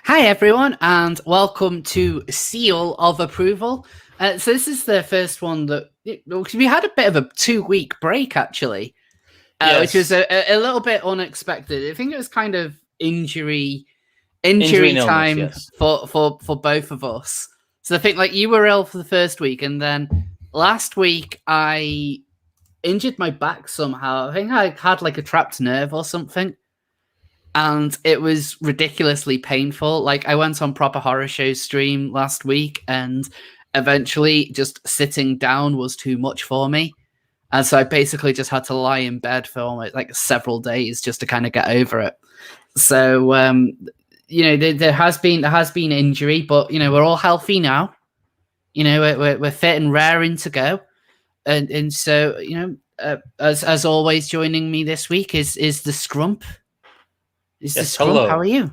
Hi, everyone, and welcome to Seal of Approval. So this is the first one that we had a bit of a 2 week break, actually, which was Yes, a little bit unexpected. I think it was kind of injury injury injury and illness. time Yes, for both of us. So I think like you were ill for the first week, and then last week I injured my back somehow. I think I had like a trapped nerve or something, and it was ridiculously painful. Like I went on Proper Horror Show stream last week, and eventually just sitting down was too much for me. And so I basically just had to lie in bed for almost like several days just to kind of get over it. So there has been injury, but we're all healthy now. We're fit and raring to go, and so as always, joining me this week is the Scrump. Is the yes. Scrump? How are Hello, you?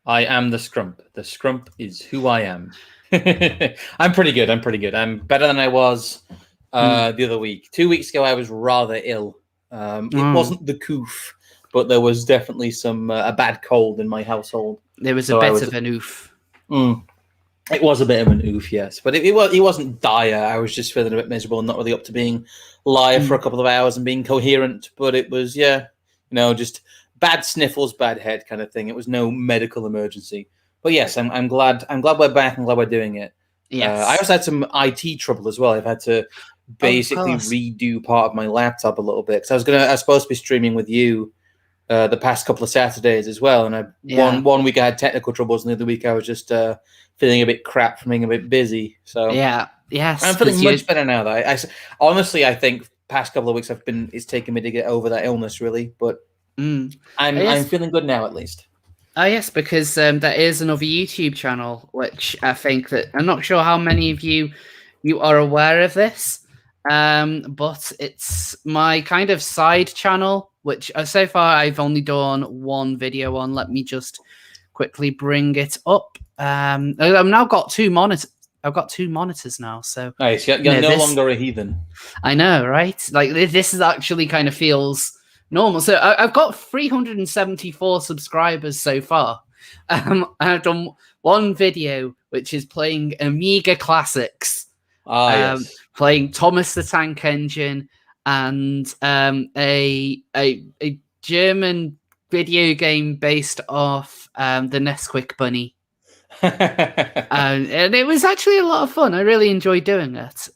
I am the Scrump. The Scrump is who I am. I'm pretty good. I'm better than I was the other week. 2 weeks ago, I was rather ill. It Oh, wasn't the coof, but there was definitely some a bad cold in my household. there was a So I bit was. of an oof. It was a bit of an oof, yes, but it wasn't dire. I was just feeling a bit miserable and not really up to being live for a couple of hours and being coherent. But it was, yeah, just bad sniffles, bad head kind of thing. It was no medical emergency. But yes, I'm glad. I'm glad we're back. I'm glad we're doing it. I Yes. also had some IT trouble as well. I've had to Oh, of basically course. redo part of my laptop a little bit because I was supposed to be streaming with you the past couple of Saturdays as well. And Yeah. one week I had technical troubles, and the other week I was just feeling a bit crap from being a bit busy. So Yeah. Yes. I'm feeling Because you. much better now. Though honestly, I think past couple of weeks it's taken me to get over that illness really, but Mm. Oh, I'm yes. feeling good now at least. Oh, yes. Because there is another YouTube channel, which I think that I'm not sure how many of you are aware of this. But it's my kind of side channel, which so far I've only done one video on. Let me just quickly bring it up. I've now got two monitors. I've got two monitors now, so Nice. You're no this. longer a heathen. I know, right? Like this is actually kind of feels normal. So I've got 374 subscribers so far. I've done one video which is playing Amiga classics, Ah, yes. playing Thomas the Tank Engine, and a German video game based off the Nesquik Bunny. And it was actually a lot of fun. I really enjoyed doing it.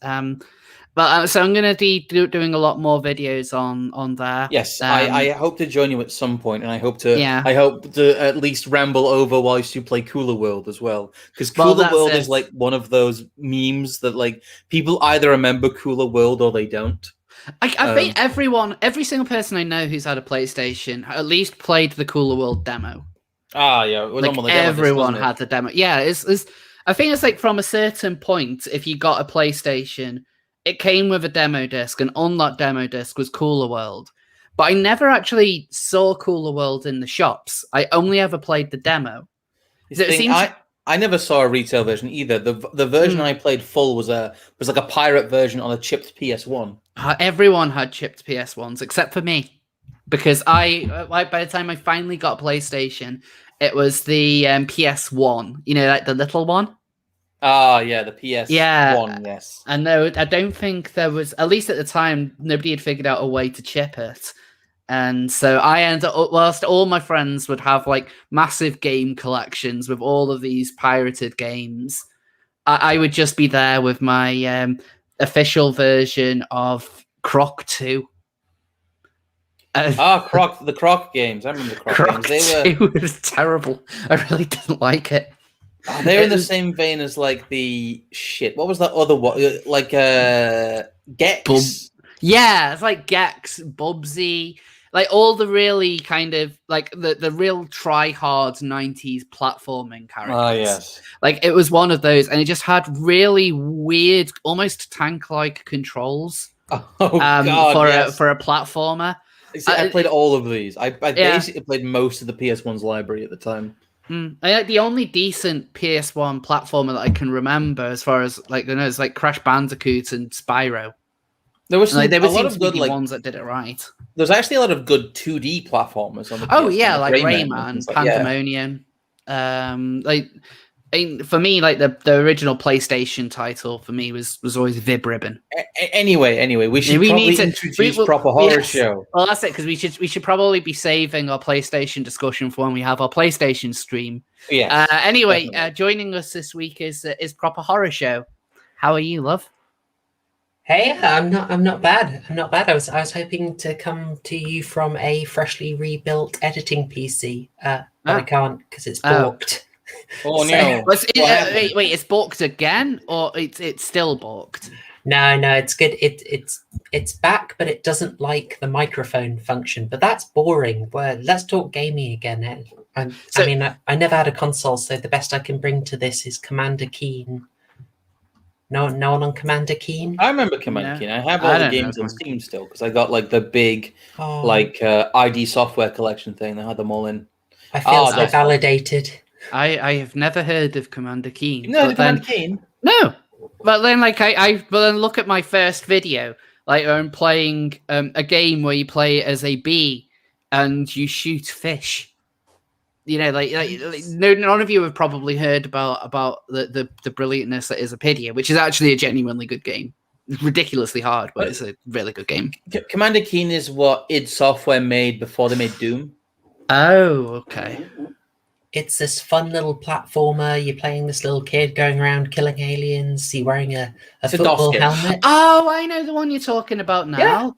But so I'm going to be doing a lot more videos on there. Yes, I hope to join you at some point, and Yeah. I hope to at least ramble over whilst you play Cooler World as well, because Well, Cooler that's World is it. like one of those memes that like people either remember Cooler World or they don't. I think every single person I know who's had a PlayStation at least played the Cooler World demo. Yeah, it was Like on the demo disc, everyone wasn't it? had the demo. Yeah, it's. I think it's like from a certain point, if you got a PlayStation, it came with a demo disc, and on that demo disc was Cooler World. But I never actually saw Cooler World in the shops. I only ever played the demo. This So it thing, seems. I never saw a retail version either. The version I played full was like a pirate version on a chipped PS1. Everyone had chipped PS1s except for me, because by the time I finally got a PlayStation, it was the PS1. Like the little one. Ah, yeah, the Yeah, PS1, yes. and no, I don't think there was. At least at the time, nobody had figured out a way to chip it. And so I ended up, whilst all my friends would have like massive game collections with all of these pirated games, I would just be there with my official version of Croc 2. The Croc games. I remember the Croc Croc games. They were 2 was terrible. I really didn't like it. they're in It the was same vein as like the shit. What was that other one? Like Bub. Gex. Yeah, it's like Gex, Bubsy, like all the really kind of like the real try hard 90s platforming Ah, characters. yes. Like it was one of those, and it just had really weird, almost tank like controls Oh God, yes. for a platformer. See, I played all of these. I Yeah. basically played most of the PS1's library at the time. The only decent PS1 platformer that I can remember, as far as like is like Crash Bandicoot and Spyro. There was And, like, they a would lot seem of to be good the like. ones that did it right. There's actually a lot of good 2D platformers on the Oh PS1, yeah, like like Rayman and Rayman, things like yeah. Pandemonium. Like, for me, like the original PlayStation title for me was always Vib Ribbon. Anyway, we should probably introduce Proper Horror Show. Well, that's it, because we should probably be saving our PlayStation discussion for when we have our PlayStation stream. Yes. Anyway, joining us this week is Proper Horror Show. How are you, love? Hey, I'm not bad. I'm not bad. I was hoping to come to you from a freshly rebuilt editing PC, but I can't because it's balked. Oh no! Wait, it's balked again, or it's still balked? No, it's good. It's back, but it doesn't like the microphone function. But that's boring. Well, let's talk gaming again. I mean, I never had a console, so the best I can bring to this is Commander Keen. No one on Commander Keen? I remember Commander Keen. I have all the games on Steam still because I got like the big ID software collection thing. I had them all in. I feel so validated. I have never heard of Commander Keen. No, Commander Keen. No, but then then look at my first video. Like, I'm playing a game where you play as a bee and you shoot fish. You know, none of you have probably heard about the brilliantness that is Apidia, which is actually a genuinely good game. It's ridiculously hard, but it's a really good game. Commander Keen is what id Software made before they made Doom. Oh, okay. It's this fun little platformer. You're playing this little kid going around killing aliens. You're wearing a football helmet. Oh, I know the one you're talking about now. Yeah.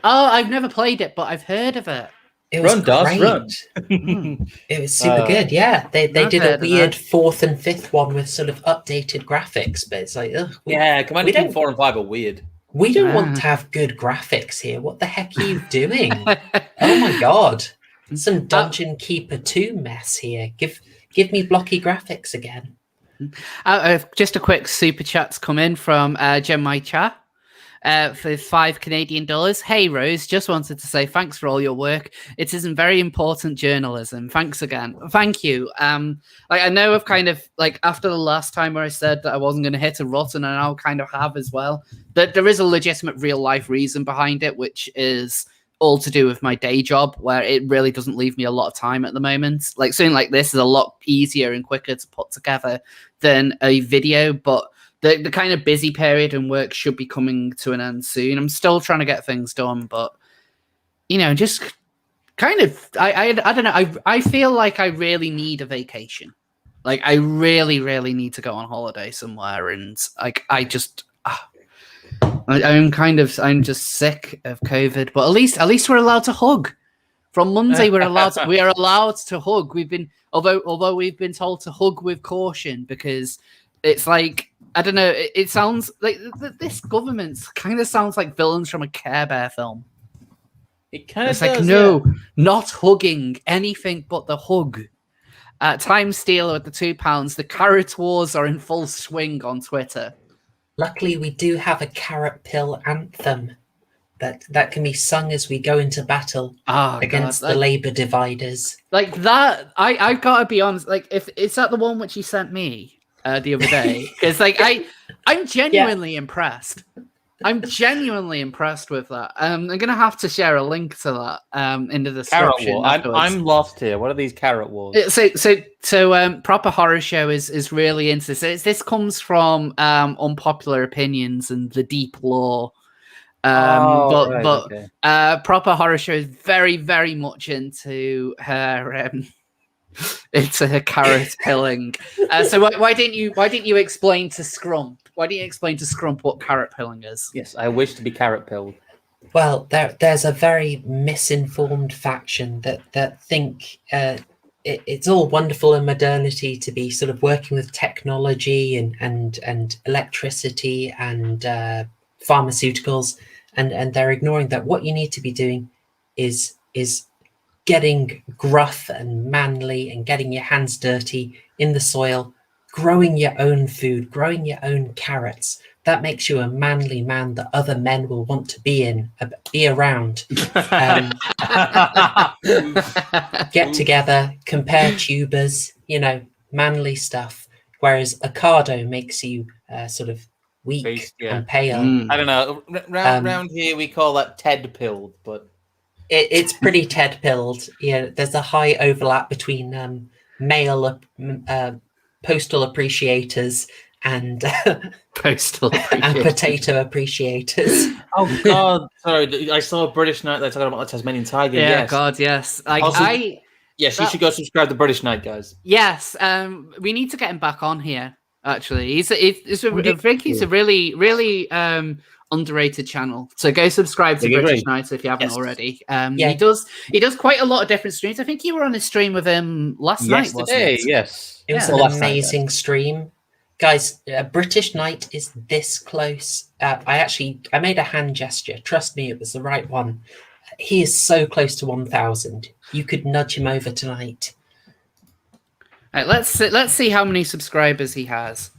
Oh, I've never played it, but I've heard of it. It was great. It was super good. Yeah, they did a weird 4th and 5th one with sort of updated graphics, but it's like, Commander Keen 4 and 5 are weird. We don't want to have good graphics here. What the heck are you doing? Oh my god, some Dungeon Keeper 2 mess here. Give me blocky graphics again. Just a quick super chat's come in from Gemai Cha. For $5 Hey Rose, just wanted to say thanks for all your work. It isn't very important journalism. Thanks again. Thank you. I know I've kind of after the last time where I said that I wasn't going to hit a rut, and I now kind of have as well. That there is a legitimate real life reason behind it, which is all to do with my day job, where it really doesn't leave me a lot of time at the moment. Like something like this is a lot easier and quicker to put together than a video, but the kind of busy period in work should be coming to an end soon. I'm still trying to get things done, but just kind of I don't know. I feel like I really need a vacation. Like I really, really need to go on holiday somewhere, and I'm just sick of COVID. But at least we're allowed to hug. From Monday, we are allowed to hug. We've been although we've been told to hug with caution, because it's like, I don't know. It sounds like this government kind of sounds like villains from a Care Bear film. It kind of does, no, not hugging anything but the hug. Time Stealer with the £2. The carrot wars are in full swing on Twitter. Luckily, we do have a carrot pill anthem that can be sung as we go into battle against the Labour dividers. Like that, I've got to be honest. Like, if is that the one which you sent me the other day? Because I'm genuinely impressed. I'm genuinely impressed with that. I'm gonna have to share a link to that in the description. I'm lost here. What are these carrot wars? So Proper Horror Show is really into this. This comes from Unpopular Opinions and the Deep Lore. Proper Horror Show is very, very much into her carrot pilling. So why didn't you explain to Scrump? Why didn't you explain to Scrump what carrot pilling is? Yes, I wish to be carrot pilled. Well, there's a very misinformed faction that think it's all wonderful in modernity to be sort of working with technology and electricity and pharmaceuticals, and they're ignoring that what you need to be doing is getting gruff and manly and getting your hands dirty in the soil, growing your own food, growing your own carrots. That makes you a manly man that other men will want to be around. Get together, compare tubers, manly stuff. Whereas Ocado makes you sort of weak and pale. I don't know. Round here we call that Ted pilled, but it's pretty Ted pilled. Yeah, there's a high overlap between postal appreciators and Postal and potato appreciators. Oh God, sorry, I saw a British Knight there talking about the Tasmanian tiger. Yeah, Yes, God, yes. Also- I yes, you should go subscribe to British Knight, guys. yes. We need to get him back on here. Actually, I think he's a really, really underrated channel. So go subscribe to British Knight if you haven't already. He does quite a lot of different streams. I think you were on a stream with him last night, wasn't it? Yes, It was an amazing stream. Guys, British Knight is this close. I made a hand gesture. Trust me, it was the right one. He is so close to 1,000. You could nudge him over tonight. Right, let's see how many subscribers he has.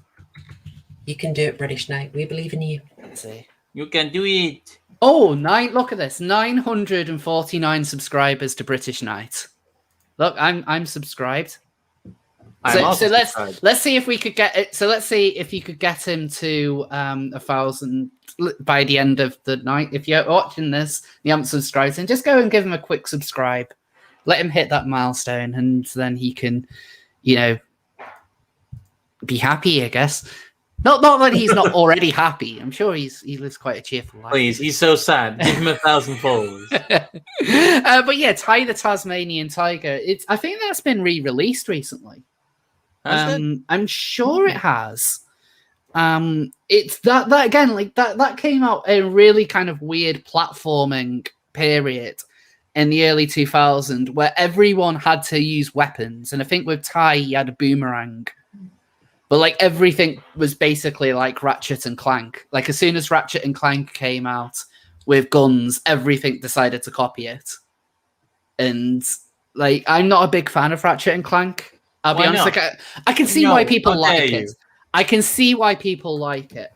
You can do it, British Knight. We believe in you. Let's see. You can do it. Oh, look at this. 949 subscribers to British Knight. Look, I'm subscribed. So let's see if we could get it. So let's see if you could get him to 1,000 by the end of the night. If you're watching this, and you haven't subscribed, then just go and give him a quick subscribe. Let him hit that milestone, and then he can, be happy, I guess. Not that he's not already happy. I'm sure he lives quite a cheerful life. Please, he's so sad. Give him 1,000 followers. But yeah, Ty the Tasmanian Tiger. I think that's been re-released recently. I'm sure it has. It's that again, like that came out a really kind of weird platforming period in the early 2000s where everyone had to use weapons, and I think with Ty he had a boomerang, but like everything was basically like Ratchet and Clank. Like as soon as Ratchet and Clank came out with guns, everything decided to copy it. And like I'm not a big fan of Ratchet and Clank. I'll be honest. Like, I can see why people like it. I can see why people like it.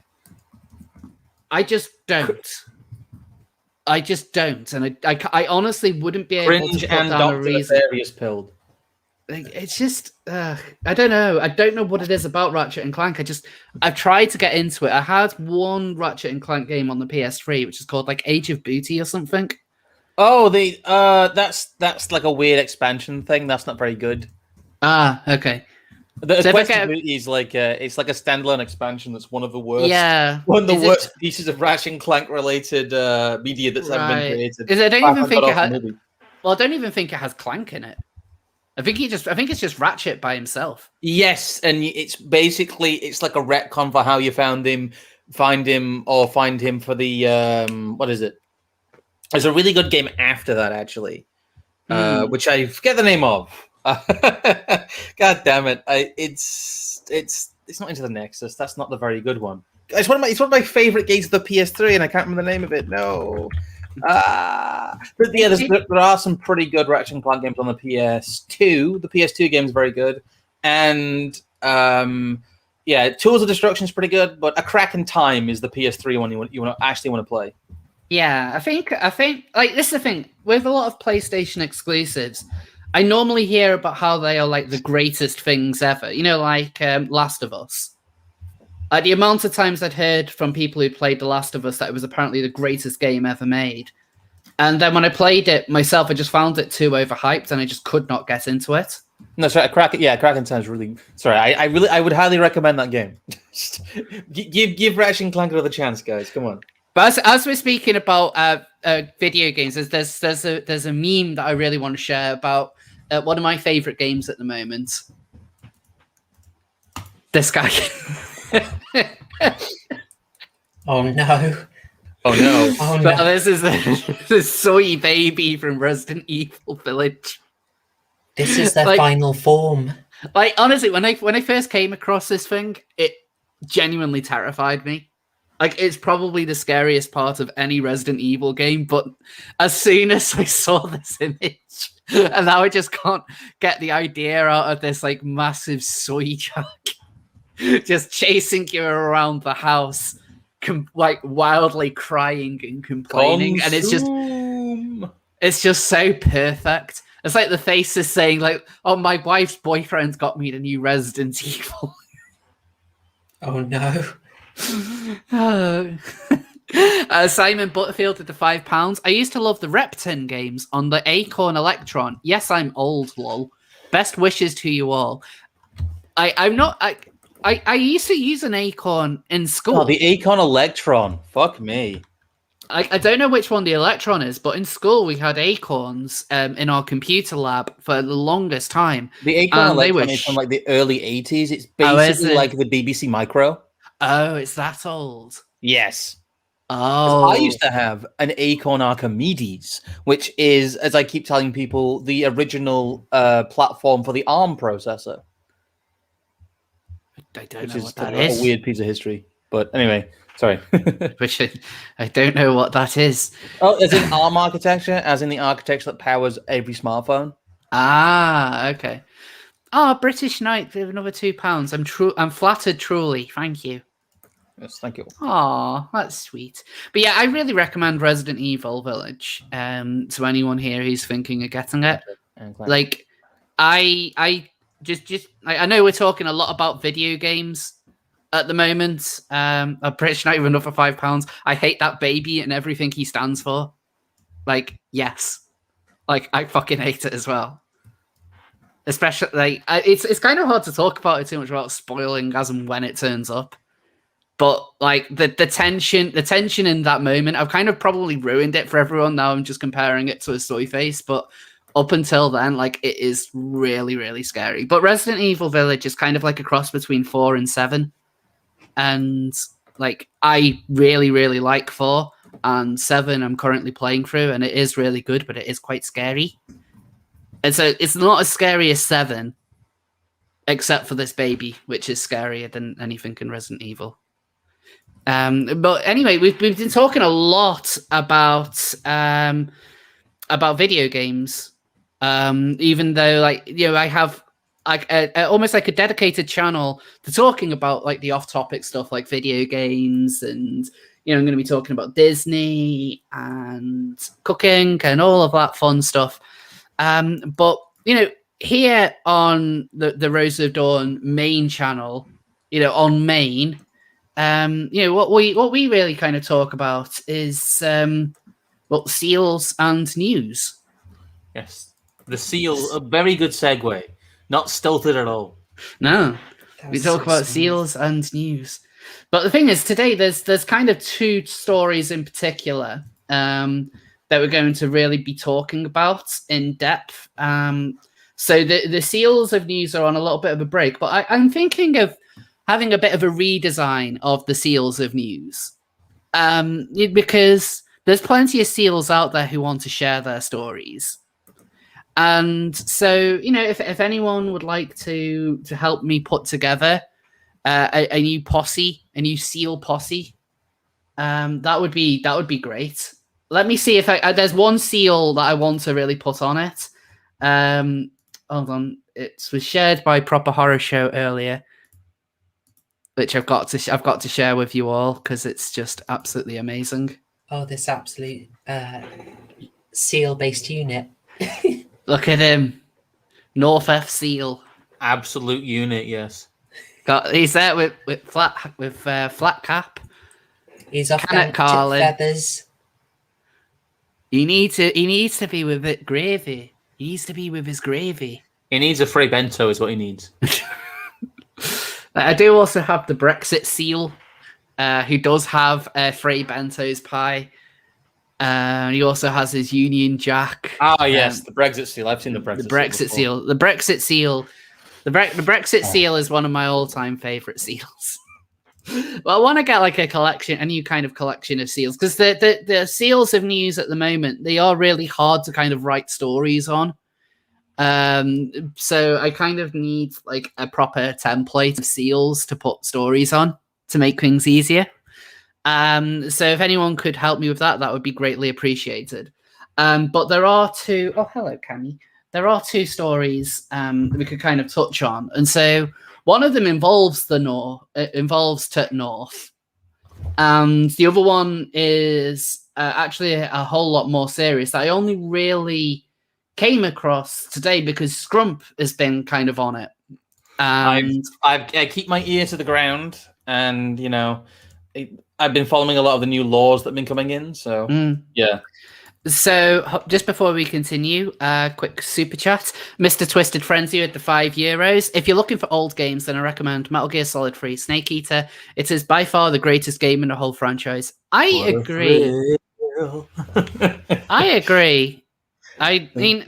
I just don't. And I honestly wouldn't be able to put down a reason. Pilled. Like, it's just I don't know. I don't know what it is about Ratchet and Clank. I've tried to get into it. I had one Ratchet and Clank game on the PS3, which is called like Age of Booty or something. Oh, that's like a weird expansion thing. That's not very good. Ah, okay. The Quest of Booty is like it's like a standalone expansion. That's one of the worst. Yeah, one of the worst pieces of Ratchet and Clank related media that's ever been created. I don't even think it has. Well, I don't even think it has Clank in it. I think it's just Ratchet by himself. Yes, and it's basically like a retcon for how you find him for the what is it? There's a really good game after that actually, which I forget the name of. God damn it! It's not Into the Nexus. That's not the very good one. It's one of my favorite games of the PS3, and I can't remember the name of it. No. But yeah, there are some pretty good Ratchet and Clank games on the PS2. The PS2 game is very good, and Tools of Destruction is pretty good. But A Crack in Time is the PS3 one you actually want to play. Yeah, I think like this is the thing with a lot of PlayStation exclusives. I normally hear about how they are like the greatest things ever. Like Last of Us. The amount of times I'd heard from people who played The Last of Us that it was apparently the greatest game ever made. And then when I played it myself, I just found it too overhyped and I just could not get into it. No, sorry, Crack in Time is really... Sorry, I would highly recommend that game. give Ratchet and Clank another chance, guys. Come on. But as we're speaking about video games, there's a meme that I really want to share about one of my favorite games at the moment. This guy. Oh no! Oh no! Oh no! This is this soy baby from Resident Evil Village. This is their final form. Like honestly, when I first came across this thing, it genuinely terrified me. Like it's probably the scariest part of any Resident Evil game. But as soon as I saw this image, and now I just can't get the idea out of this like massive soy chunk just chasing you around the house, like wildly crying and complaining, and it's just so perfect. It's like the face is saying, like, "Oh, my wife's boyfriend's got me the new Resident Evil." Oh no! Simon Butterfield at the £5. I used to love the Repton games on the Acorn Electron. Yes, I'm old, lol. best wishes to you all. I'm not. I used to use an Acorn in school. Oh, the Acorn Electron. Fuck me. I don't know which one the Electron is, but in school we had Acorns in our computer lab for the longest time. The Acorn Electron is from like the early 80s. It's basically like the BBC Micro. Oh, it's that old. Yes. Oh. I used to have an Acorn Archimedes, which is, as I keep telling people, the original platform for the ARM processor. I don't know what that is. A weird piece of history. But anyway, sorry. Which I don't know what that is. Oh, as in ARM architecture, as in the architecture that powers every smartphone. Ah, okay. Oh, British Knight with another £2. I'm flattered, truly. Thank you. Yes, thank you. Oh, that's sweet. But yeah, I really recommend Resident Evil Village to anyone here who's thinking of getting it. Like, I know we're talking a lot about video games at the moment. I'm pretty sure not even for £5. I hate that baby and everything he stands for. Like, yes, like I fucking hate it as well. Especially like it's kind of hard to talk about it too much without spoiling as and when it turns up. But like the tension in that moment, I've kind of probably ruined it for everyone. Now I'm just comparing it to a soy face, but up until then, like it is really, really scary. But Resident Evil Village is kind of like a cross between 4 and 7. And like I really, really like 4, and 7 I'm currently playing through, and it is really good, but it is quite scary. And so it's not as scary as 7, except for this baby, which is scarier than anything in Resident Evil. But anyway, we've been talking a lot about video games. Even though, like, you know, I have like almost like a dedicated channel to talking about like the off-topic stuff, like video games, and you know, I'm going to be talking about Disney and cooking and all of that fun stuff. But you know, here on the Rose of Dawn main channel, you know, on main. You know, what we really kind of talk about is seals and news. Yes, the seal, a very good segue, not stilted at all. No, we talk about seals and news. But the thing is, today there's kind of 2 stories in particular that we're going to really be talking about in depth. So the seals of news are on a little bit of a break, but I'm thinking of having a bit of a redesign of the seals of news, because there's plenty of seals out there who want to share their stories. And so, you know, if anyone would like to help me put together a new posse, a new seal posse, that would be great. Let me see if there's one seal that I want to really put on it. Hold on, it was shared by Proper Horror Show earlier, which I've got to share with you all because it's just absolutely amazing. Oh, this absolute seal-based unit. Look at him, North F Seal, absolute unit. Yes, he's there with flat cap. He's off down feathers. He needs to be with it gravy. He needs to be with his gravy. He needs a free bento, is what he needs. I do also have the Brexit Seal, who does have Frey Bento's pie. He also has his Union Jack. Ah, yes, the Brexit Seal. I've seen the Brexit Seal. The Brexit Seal. The Brexit Seal is one of my all-time favorite seals. Well, I want to get like a new kind of collection of seals, because the seals of news at the moment, they are really hard to kind of write stories on. So I kind of need like a proper template of seals to put stories on to make things easier. So if anyone could help me with that, that would be greatly appreciated. But there are 2. Oh, hello, Cammy. There are 2 stories we could kind of touch on, and so one of them involves the North. It involves Tut North, and the other one is actually a whole lot more serious that I only really came across today because Scrump has been kind of on it. I keep my ear to the ground, and you know, I've been following a lot of the new laws that have been coming in. So yeah, So, just before we continue, quick super chat. Mr. Twisted Frenzy with the €5. If you're looking for old games, then I recommend Metal Gear Solid 3 Snake Eater. It is by far the greatest game in the whole franchise. I agree. I agree. I mean,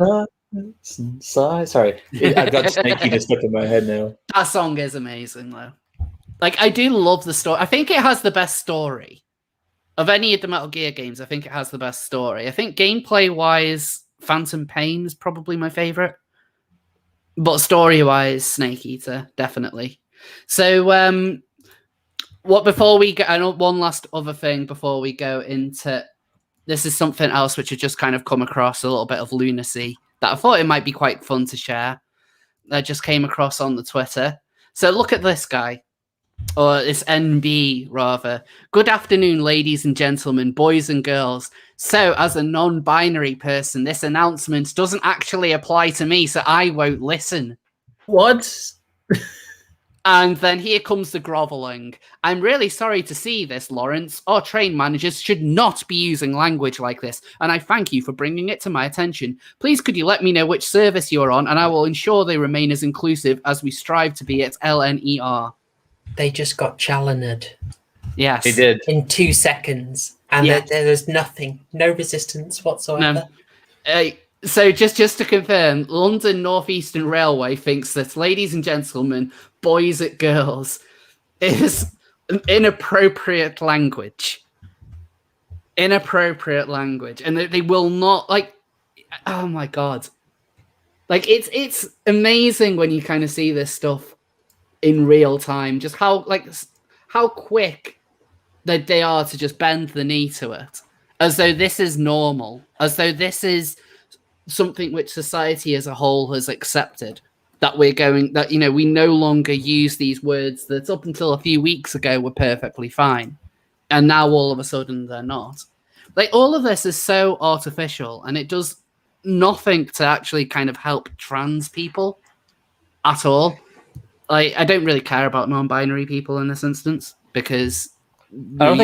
sorry, I've got Snake Eater stuck in my head now. that song is amazing, though. Like, I do love the story. I think it has the best story. Of any of the Metal Gear games, I think it has the best story. I think gameplay-wise, Phantom Pain is probably my favorite. But story-wise, Snake Eater, definitely. So, before we go, I know one last other thing before we go into... This is something else which had just kind of come across, a little bit of lunacy, that I thought it might be quite fun to share. That just came across on the Twitter. So look at this guy. Or it's NB, rather. Good afternoon, ladies and gentlemen, boys and girls. So, as a non-binary person, this announcement doesn't actually apply to me, so I won't listen. What? And then here comes the groveling. I'm really sorry to see this, Lawrence. Our train managers should not be using language like this, and I thank you for bringing it to my attention. Please could you let me know which service you're on, and I will ensure they remain as inclusive as we strive to be at LNER. They just got challenged. Yes. They did. In 2 seconds. And there's nothing. No resistance whatsoever. No. So just to confirm, London North Eastern Railway thinks that, ladies and gentlemen, boys and girls, is an inappropriate language. Inappropriate language. And they will not, like, oh my God. Like, it's amazing when you kind of see this stuff in real time, just how quick that they are to just bend the knee to it, as though this is normal, as though this is something which society as a whole has accepted, that we no longer use these words that up until a few weeks ago were perfectly fine, and now all of a sudden they're not. Like, all of this is so artificial, and it does nothing to actually kind of help trans people at all. I don't really care about non-binary people in this instance, because I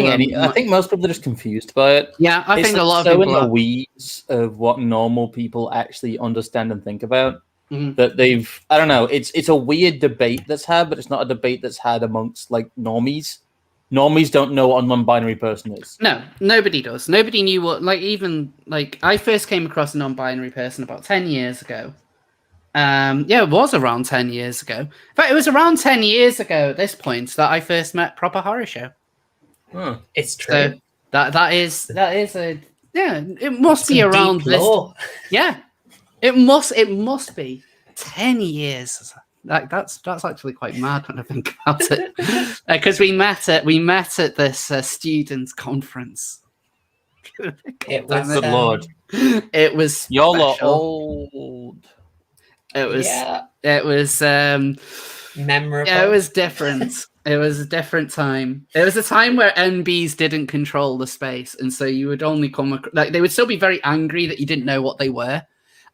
think most people are just confused by it. Yeah, I think a lot of people people are in the weeds of what normal people actually understand and think about. That I don't know. It's a weird debate that's had, but it's not a debate that's had amongst like normies. Normies don't know what a non-binary person is. No, nobody does. Nobody knew what. I first came across a non-binary person about 10 years ago. It was around 10 years ago. In fact, it was around 10 years ago at this point that I first met Proper Horror Show. Huh. It's true. So that is it must be around this. Yeah, it must be 10 years. That's actually quite mad when I think about it, because we met at this students' conference. It was good Lord. It was y'all are special. old. It was memorable. Yeah, it was different. It was a different time. It was a time where NBs didn't control the space, and so you would only they would still be very angry that you didn't know what they were.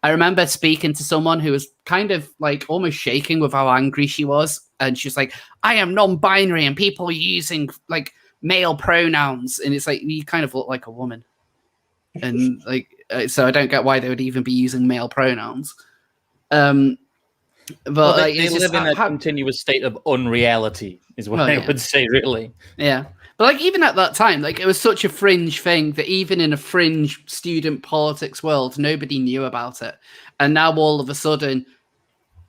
I remember speaking to someone who was kind of like almost shaking with how angry she was, and she's like, "I am non-binary, and people are using like male pronouns," and it's like, you kind of look like a woman, and so I don't get why they would even be using male pronouns. But they live in a continuous state of unreality, is what I would say, really. Yeah. But even at that time, it was such a fringe thing that even in a fringe student politics world, nobody knew about it. And now all of a sudden,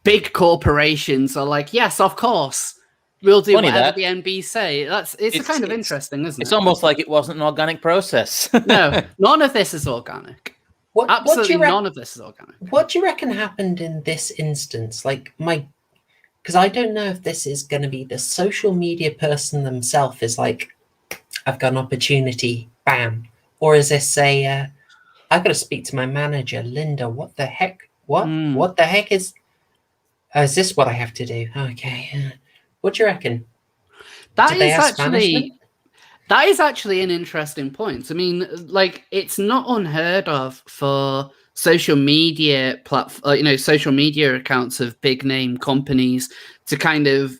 big corporations are like, yes, of course, we'll do whatever the NB say. It's kind of interesting, isn't it? It's almost like it wasn't an organic process. No, none of this is organic. Absolutely none of this is organic. What do you reckon happened in this instance? Because I don't know if this is going to be the social media person themselves is like, I've got an opportunity, bam. Or is this I've got to speak to my manager, Linda, what the heck? What? What the heck is this what I have to do? Okay. What do you reckon? That is actually an interesting point. I mean, it's not unheard of for social media social media accounts of big name companies to kind of,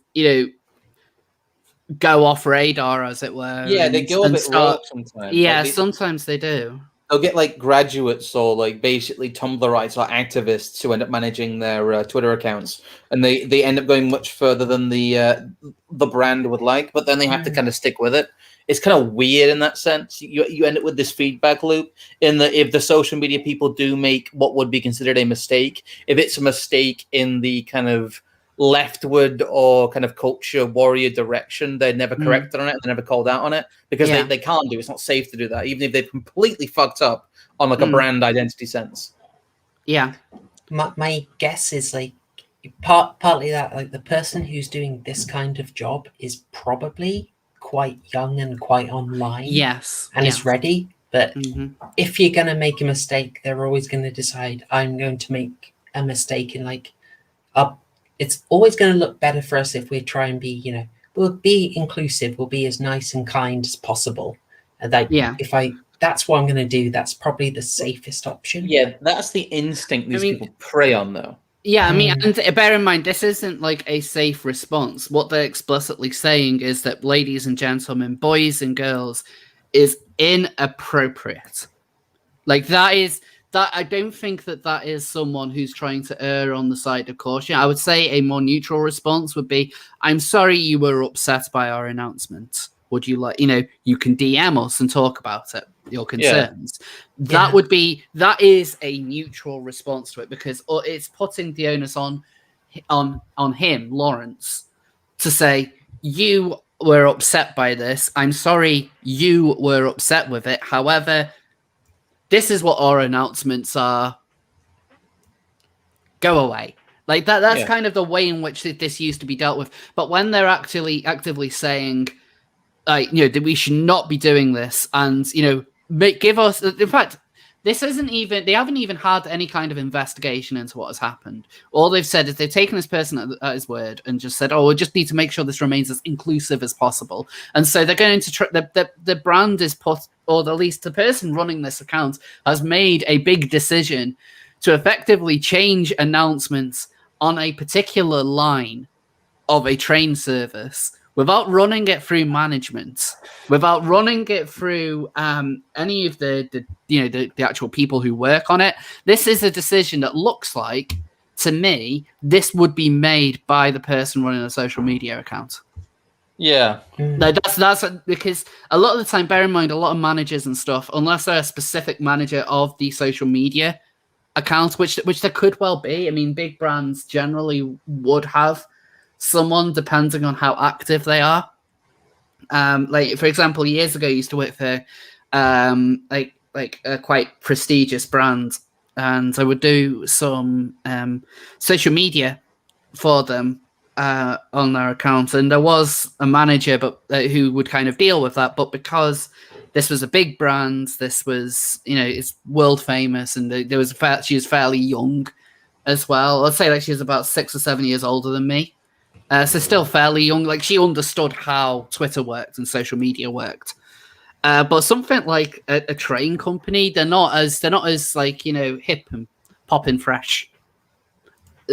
go off radar, as it were. Yeah, they go a bit rogue sometimes. Yeah, sometimes they do. they'll get like graduates or like basically Tumblrites or activists who end up managing their Twitter accounts, and they end up going much further than the brand would like, but then they have to kind of stick with it. It's kind of weird in that sense. You end up with this feedback loop in that if the social media people do make what would be considered a mistake, if it's a mistake in the kind of leftward or kind of culture warrior direction, they're never corrected on it, they're never called out on it, because they can't do. It's not safe to do that, even if they've completely fucked up on like a brand identity sense. Yeah. My guess is like partly that like the person who's doing this kind of job is probably quite young and quite online. Yes. And is ready. But if you're going to make a mistake, they're always going to decide, I'm going to make a mistake in like, it's always going to look better for us if we try and be, we'll be inclusive, we'll be as nice and kind as possible. And that's what I'm going to do. That's probably the safest option. Yeah, that's the instinct these people prey on, though. Yeah, I mean, and bear in mind, this isn't like a safe response. What they're explicitly saying is that, ladies and gentlemen, boys and girls, is inappropriate. Like, that I don't think that is someone who's trying to err on the side of caution. I would say a more neutral response would be, I'm sorry you were upset by our announcement. Would you like, you can DM us and talk about it, your concerns. Yeah. That is a neutral response to it, because it's putting the onus on him, Lawrence, to say, you were upset by this. I'm sorry you were upset with it. However, this is what our announcements are. Go away. Like that's kind of the way in which this used to be dealt with. But when they're actually actively saying, that we should not be doing this, and give us. In fact, this isn't even. They haven't even had any kind of investigation into what has happened. All they've said is they've taken this person at his word and just said, "Oh, we just need to make sure this remains as inclusive as possible." And so they're going to the brand is put, or at least the person running this account has made a big decision to effectively change announcements on a particular line of a train service, without running it through management, without running it through any of the actual people who work on it. This is a decision that looks like, to me, this would be made by the person running a social media account. Yeah. That's because a lot of the time, bear in mind, a lot of managers and stuff, unless they're a specific manager of the social media account, which there could well be. I mean, big brands generally would have someone, depending on how active they are. Like, for example, years ago, I used to work for like a quite prestigious brand, and I would do some social media for them on their account, and there was a manager who would kind of deal with that. But because this was a big brand, this was it's world famous, and she was fairly young as well. Let's say like she was about 6 or 7 years older than me. So still fairly young. Like, she understood how Twitter worked and social media worked. But something like a train company, they're not as like hip and popping fresh.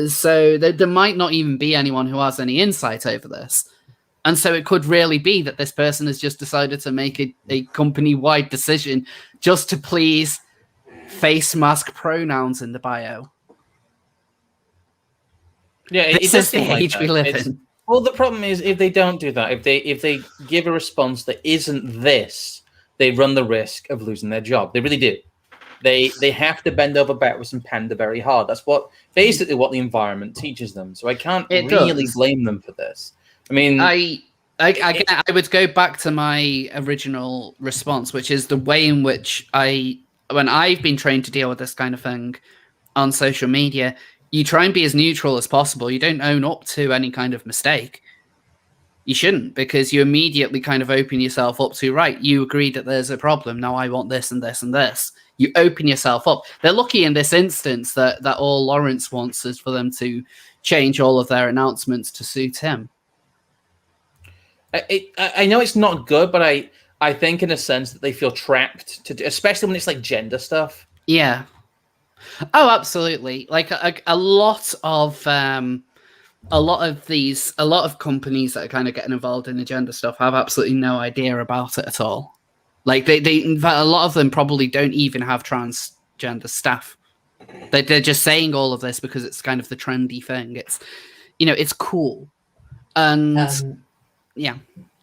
So there might not even be anyone who has any insight over this, and so it could really be that this person has just decided to make a company-wide decision just to please face mask pronouns in the bio. Yeah, this is the age we live in. Well, the problem is, if they don't do that, if they give a response that isn't this, they run the risk of losing their job. They really do. They have to bend over backwards and pander very hard. That's basically what the environment teaches them. So I can't really blame them for this. I mean, I would go back to my original response, which is the way in which when I've been trained to deal with this kind of thing on social media, you try and be as neutral as possible. You don't own up to any kind of mistake. You shouldn't, because you immediately kind of open yourself up to, right, you agree that there's a problem. Now I want this and this and this. You open yourself up. They're lucky in this instance that all Lawrence wants is for them to change all of their announcements to suit him. I know it's not good, but I think in a sense that they feel trapped, especially when it's like gender stuff. Yeah. Oh, absolutely. Like a lot of companies that are kind of getting involved in agenda stuff have absolutely no idea about it at all. Like they in fact, a lot of them probably don't even have transgender staff. They're just saying all of this because it's kind of the trendy thing. It's, it's cool. And yeah.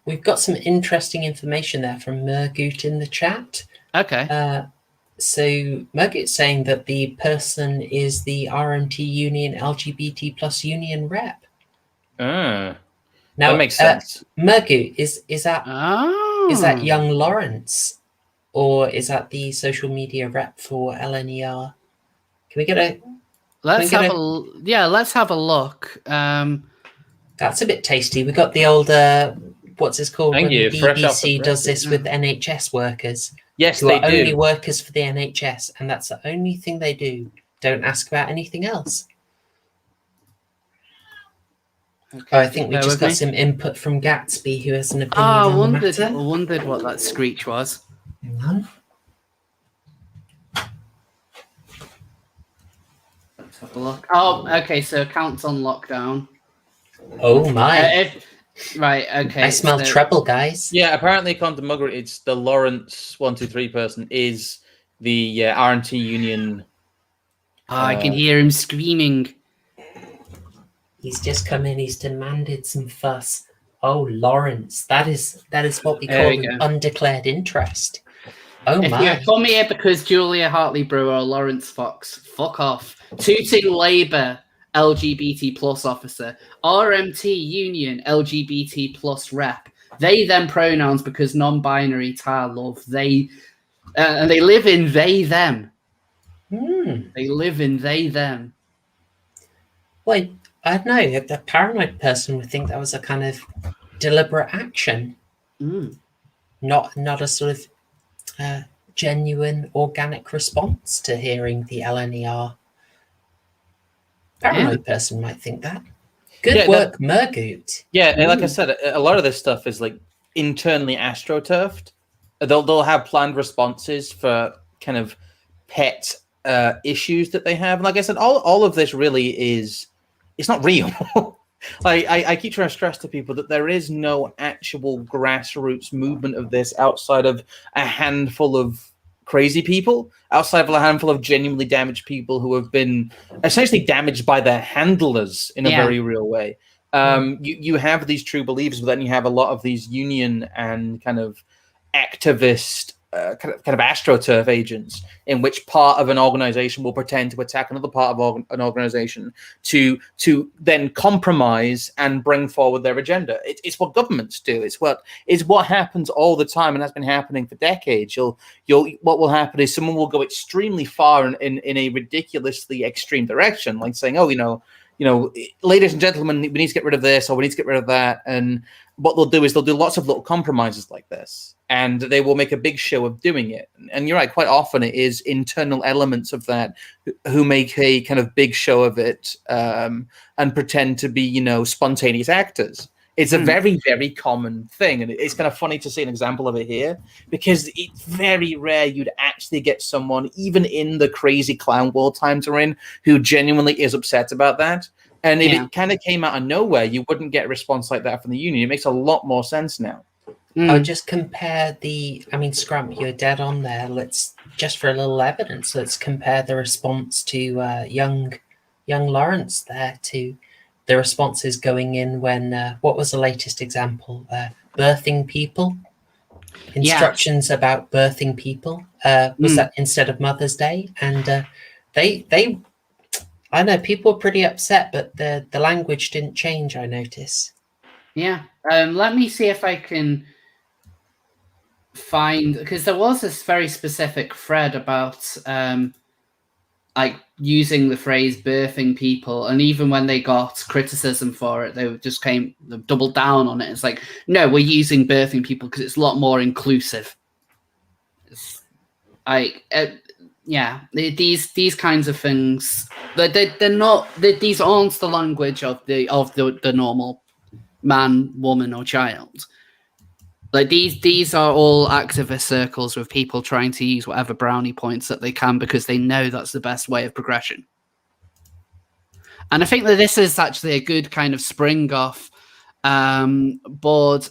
We've got some interesting information there from Murgoot in the chat. Okay. So Murgoot's saying that the person is the RMT Union LGBT plus union rep. Now, Now, that makes sense. Murgoot, is that young Lawrence, or is that the social media rep for LNER? Can we get a? Let's have a look. That's a bit tasty. We got the old what's this called? Thank when you. the Fresh off the BBC does presses. this with NHS workers. Yes, who they are do. only workers for the NHS, and that's the only thing they do. Don't ask about anything else. Okay, I think we just got some input from Gatsby, who has an opinion on the matter. I wondered what that screech was. Hang on. Let's have a look. Oh, okay, so accounts on lockdown. Oh my. Right, okay. I smell trouble, guys. Yeah, apparently, according to Mugger, it's the Lawrence 123 person is the RNT Union. I can hear him screaming. He's just come in. He's demanded some fuss. Oh, Lawrence, that is what we call an undeclared interest. Oh if my! you come here because Julia Hartley Brewer or Lawrence Fox, fuck off. Tooting Labour LGBT plus officer, RMT Union LGBT plus rep. They them pronouns because non-binary tar love. They and they live in they them. They live in they them. Well, I don't know. A paranoid person would think that was a kind of deliberate action, not a sort of genuine, organic response to hearing the LNER. Paranoid person might think that. Good work, Murgoot. Yeah, like I said, a lot of this stuff is like internally astroturfed. They'll have planned responses for kind of pet issues that they have. And like I said, all of this really is, it's not real. I keep trying to stress to people that there is no actual grassroots movement of this outside of a handful of crazy people, outside of a handful of genuinely damaged people who have been essentially damaged by their handlers in a very real way. You have these true believers, but then you have a lot of these union and kind of activist kind of astroturf agents, in which part of an organization will pretend to attack another part of an organization to then compromise and bring forward their agenda. It's what governments do. It's what happens all the time, and has been happening for decades. What will happen is someone will go extremely far in a ridiculously extreme direction, like saying, ladies and gentlemen, we need to get rid of this, or we need to get rid of that. And what they'll do is they'll do lots of little compromises like this, and they will make a big show of doing it. And you're right, quite often it is internal elements of that who make a kind of big show of it and pretend to be, spontaneous actors. It's a very, very common thing. And it's kind of funny to see an example of it here, because it's very rare you'd actually get someone, even in the crazy clown world times we're in, who genuinely is upset about that. And if it kind of came out of nowhere, you wouldn't get a response like that from the union. It makes a lot more sense now. I would just compare Scrump, you're dead on there. Let's, just for a little evidence, let's compare the response to young Lawrence there to the responses going in when, what was the latest example? Birthing people. Instructions about birthing people. Was that instead of Mother's Day? And they I know people were pretty upset, but the language didn't change, I notice. Yeah. Let me see if I can find, because there was this very specific thread about like using the phrase birthing people, and even when they got criticism for it, they doubled down on it. It's like, no, we're using birthing people because it's a lot more inclusive. It's like these kinds of things, they're not, these aren't the language of the normal man, woman, or child. Like these are all activist circles with people trying to use whatever brownie points that they can because they know that's the best way of progression. And I think that this is actually a good kind of spring off board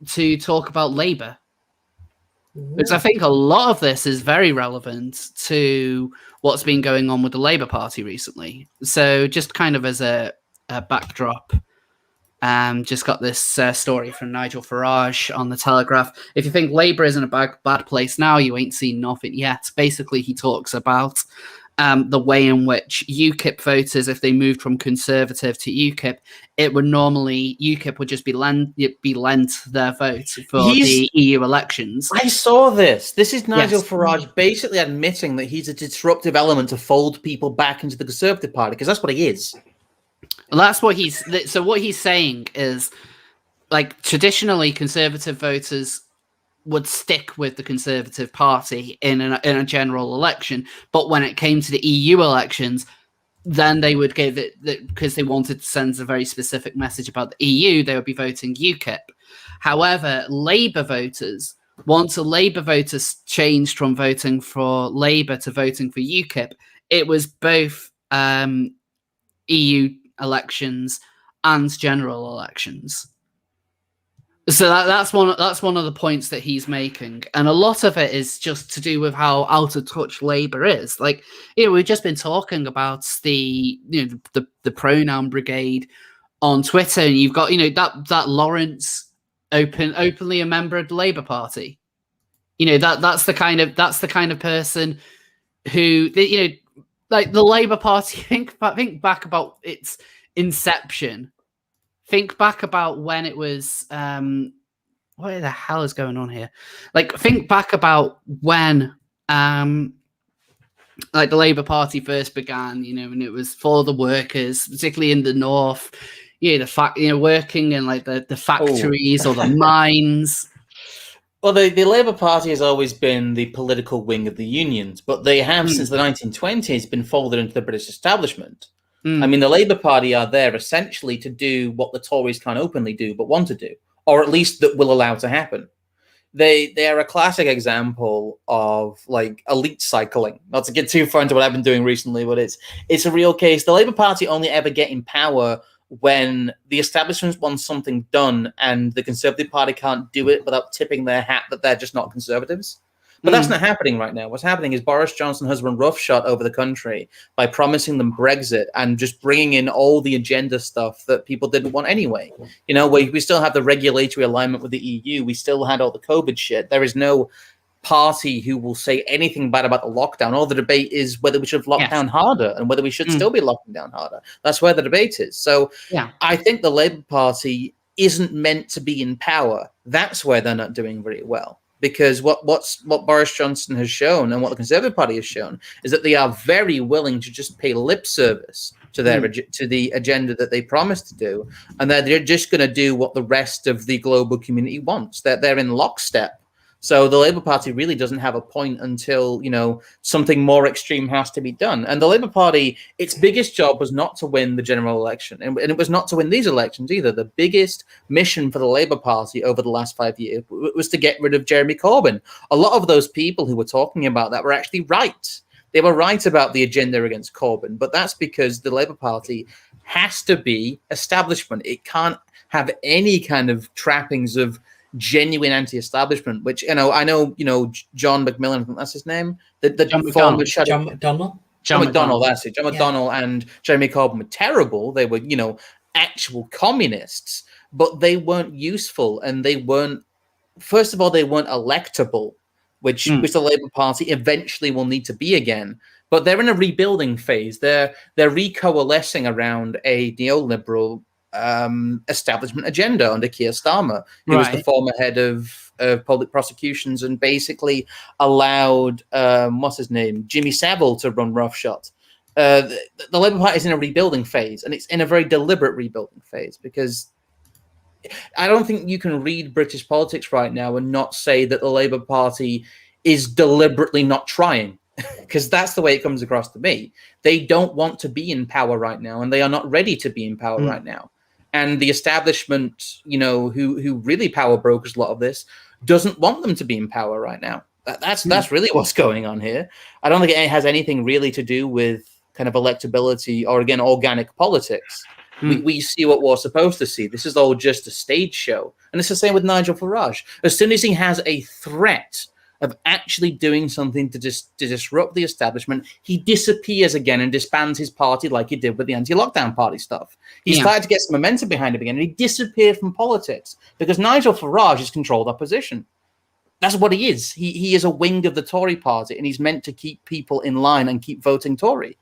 to talk about Labour. Because I think a lot of this is very relevant to what's been going on with the Labour Party recently. So just kind of as a backdrop, just got this story from Nigel Farage on the Telegraph. If you think Labour is in a bad place now, you ain't seen nothing yet. Basically, he talks about the way in which UKIP voters, if they moved from Conservative to UKIP, it would normally UKIP would just be lent their vote for the EU elections. I saw this. This is Nigel Farage basically admitting that he's a disruptive element to fold people back into the Conservative Party, because that's what he is. That's what so what he's saying is, like, traditionally Conservative voters would stick with the Conservative Party in a general election, but when it came to the EU elections, then they would give it, because they wanted to send a very specific message about the EU, they would be voting UKIP. However, Labour voters, once the Labour voters changed from voting for Labour to voting for UKIP, it was both EU elections and general elections. So that's one of the points that he's making, and a lot of it is just to do with how out of touch Labour is. Like, we've just been talking about the pronoun brigade on Twitter, and you've got that Lawrence openly a member of the Labour Party. That's the kind of person who like the Labour Party. Think back about its inception. Think back about when it was, what the hell is going on here? Like, think back about when, like, the Labour Party first began, and it was for the workers, particularly in the north, working in, like, the factories or the mines. Well, the Labour Party has always been the political wing of the unions, but they have, since the 1920s, been folded into the British establishment. I mean, the Labour Party are there essentially to do what the Tories can't openly do, but want to do, or at least that will allow to happen. They are a classic example of, like, elite cycling. Not to get too far into what I've been doing recently, but it's a real case. The Labour Party only ever get in power when the establishment wants something done and the Conservative Party can't do it without tipping their hat that they're just not Conservatives. But that's not happening right now. What's happening is Boris Johnson has run roughshod over the country by promising them Brexit and just bringing in all the agenda stuff that people didn't want anyway. We still have the regulatory alignment with the EU. We still had all the COVID shit. There is no party who will say anything bad about the lockdown. All the debate is whether we should have locked down harder and whether we should still be locking down harder. That's where the debate is. So I think the Labour Party isn't meant to be in power. That's where they're not doing very well. Because what Boris Johnson has shown and what the Conservative Party has shown is that they are very willing to just pay lip service to to the agenda that they promised to do, and they're just going to do what the rest of the global community wants. They're in lockstep. So the Labour Party really doesn't have a point until, something more extreme has to be done. And the Labour Party, its biggest job was not to win the general election. And it was not to win these elections either. The biggest mission for the Labour Party over the last 5 years was to get rid of Jeremy Corbyn. A lot of those people who were talking about that were actually right. They were right about the agenda against Corbyn. But that's because the Labour Party has to be establishment. It can't have any kind of trappings of genuine anti-establishment, which I know John McMillan, I think that's his name, John McDonnell. John McDonnell, that's it. John McDonnell and Jeremy Corbyn were terrible. They were actual communists, but they weren't useful, and they weren't electable, which the Labour Party eventually will need to be again. But they're in a rebuilding phase. They're recoalescing around a neoliberal establishment agenda under Keir Starmer, who was the former head of public prosecutions and basically allowed Jimmy Savile to run roughshod. The Labour Party is in a rebuilding phase, and it's in a very deliberate rebuilding phase, because I don't think you can read British politics right now and not say that the Labour Party is deliberately not trying, because that's the way it comes across to me. They don't want to be in power right now, and they are not ready to be in power right now. And the establishment, who really power brokers a lot of this, doesn't want them to be in power right now. That's really what's going on here. I don't think it has anything really to do with kind of electability or, again, organic politics. We see what we're supposed to see. This is all just a stage show. And it's the same with Nigel Farage. As soon as he has a threat of actually doing something to disrupt the establishment, he disappears again and disbands his party like he did with the anti-lockdown party stuff. He started to get some momentum behind him again, and he disappeared from politics because Nigel Farage is controlled opposition. That's what he is. He is a wing of the Tory party, and he's meant to keep people in line and keep voting Tory.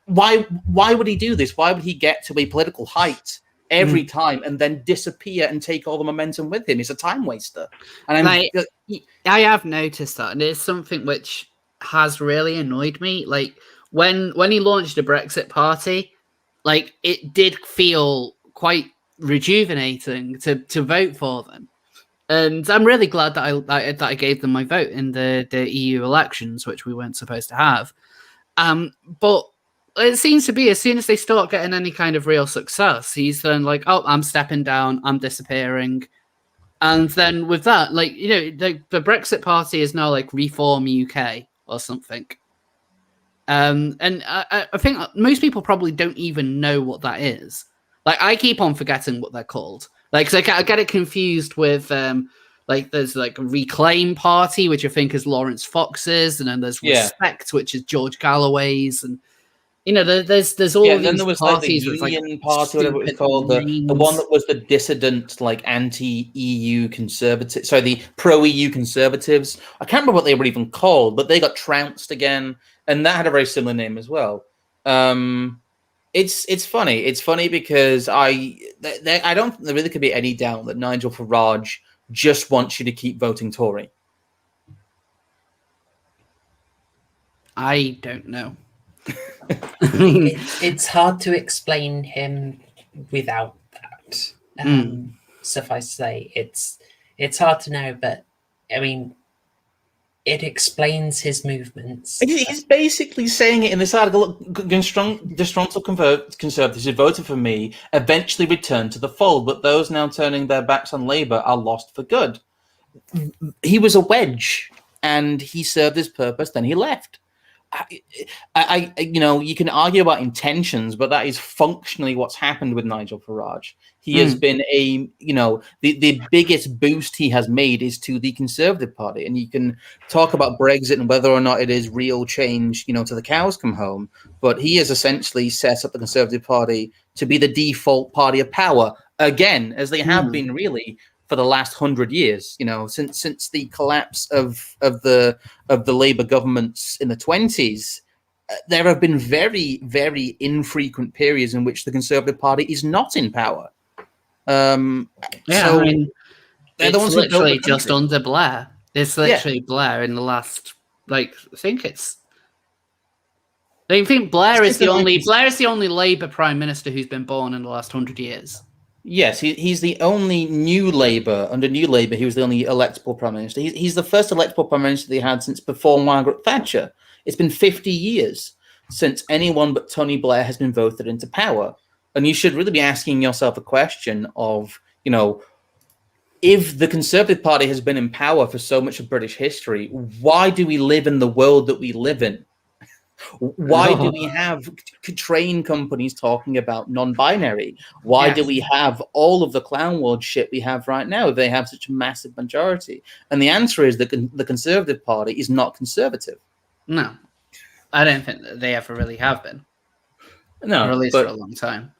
Why would he do this? Why would he get to a political height every time and then disappear and take all the momentum with him? He's a time waster. And I have noticed that, and it's something which has really annoyed me. Like when he launched the Brexit Party, like it did feel quite rejuvenating to vote for them. And I'm really glad that I gave them my vote in the EU elections, which we weren't supposed to have. But it seems to be as soon as they start getting any kind of real success, he's then like, "Oh, I'm stepping down, I'm disappearing," and then with that, like the Brexit Party is now like Reform UK or something. And I think most people probably don't even know what that is. Like I keep on forgetting what they're called. Like, 'cause I get it confused with like there's like a Reclaim Party, which I think is Lawrence Fox's, and then there's Respect, which is George Galloway's, and there's all these then there was parties like the Union like Party, whatever it was called, the one that was the dissident, like anti-EU conservative, sorry, the pro-EU conservatives. I can't remember what they were even called, but they got trounced again, and that had a very similar name as well. It's funny. It's funny because I don't think there really could be any doubt that Nigel Farage just wants you to keep voting Tory. I don't know. It's hard to explain him without that. Suffice to say, it's hard to know, but I mean, it explains his movements. He's basically saying it in this article. Look, disgruntled conservatives who voted for me eventually returned to the fold, but those now turning their backs on Labour are lost for good. He was a wedge, and he served his purpose. Then he left. I you can argue about intentions, but that is functionally what's happened with Nigel Farage. He has been the biggest boost he has made is to the Conservative Party, and you can talk about Brexit and whether or not it is real change, till the cows come home. But he has essentially set up the Conservative Party to be the default party of power again, as they have been really for the last 100 years, since the collapse of the Labour governments in the 20s, there have been very, very infrequent periods in which the Conservative Party is not in power. I mean, they're the ones who literally just under Blair. It's literally Blair in the last, I think Blair is the only Labour Prime Minister who's been born in the last 100 years. Yes, he's the only New Labour. Under New Labour, he was the only electable Prime Minister. He's the first electable Prime Minister they had since before Margaret Thatcher. It's been 50 years since anyone but Tony Blair has been voted into power. And you should really be asking yourself a question of, if the Conservative Party has been in power for so much of British history, why do we live in the world that we live in? Why do we have train companies talking about non-binary? Why do we have all of the clown world shit we have right now if they have such a massive majority? And the answer is that the Conservative Party is not conservative. No, I don't think that they ever really have been. No, or at least for a long time.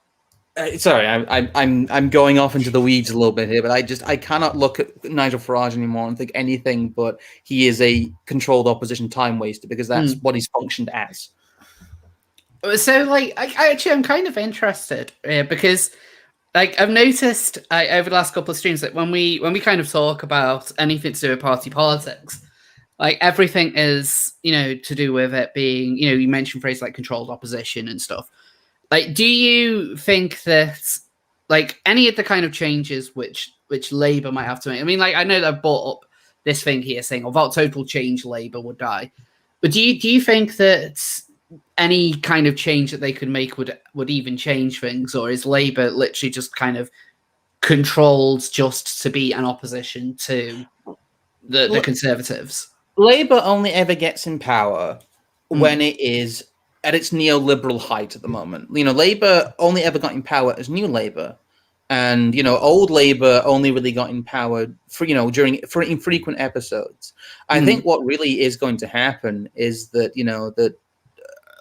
Sorry, I'm going off into the weeds a little bit here, but I cannot look at Nigel Farage anymore and think anything but he is a controlled opposition time waster, because that's what he's functioned as. So, I'm kind of interested because, I've noticed over the last couple of streams that when we kind of talk about anything to do with party politics, everything is to do with it being you mentioned phrases like controlled opposition and stuff. Do you think that any of the kind of changes which Labour might have to make? I mean, I know they've brought up this thing here saying without total change, Labour would die. But do you think that any kind of change that they could make would even change things, or is Labour literally just kind of controlled just to be an opposition to the Conservatives? Labour only ever gets in power when it is at its neoliberal height at the moment. Labour only ever got in power as New Labour And old Labour only really got in power for for infrequent episodes. I think what really is going to happen is that that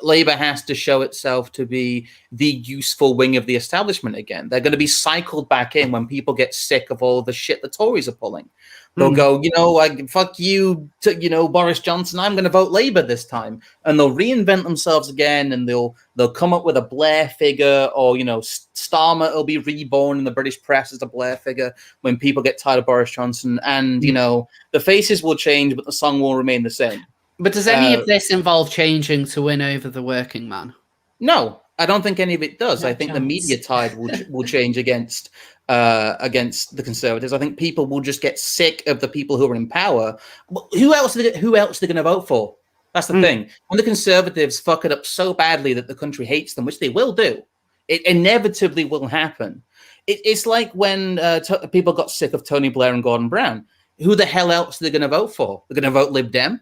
Labour has to show itself to be the useful wing of the establishment again. They're going to be cycled back in when people get sick of all the shit the Tories are pulling. They'll go, fuck you, Boris Johnson. I'm going to vote Labour this time, and they'll reinvent themselves again, and they'll come up with a Blair figure, or Starmer will be reborn in the British press as a Blair figure when people get tired of Boris Johnson, and the faces will change, but the song will remain the same. But does any of this involve changing to win over the working man? No, I don't think any of it does. No I think chance. the media tide will change against the Conservatives. I think people will just get sick of the people who are in power. Who else are they going to vote for? That's the thing. When the Conservatives fuck it up so badly that the country hates them, which they will do, it inevitably will happen. It's like when people got sick of Tony Blair and Gordon Brown. Who the hell else are they going to vote for? They're going to vote Lib Dem.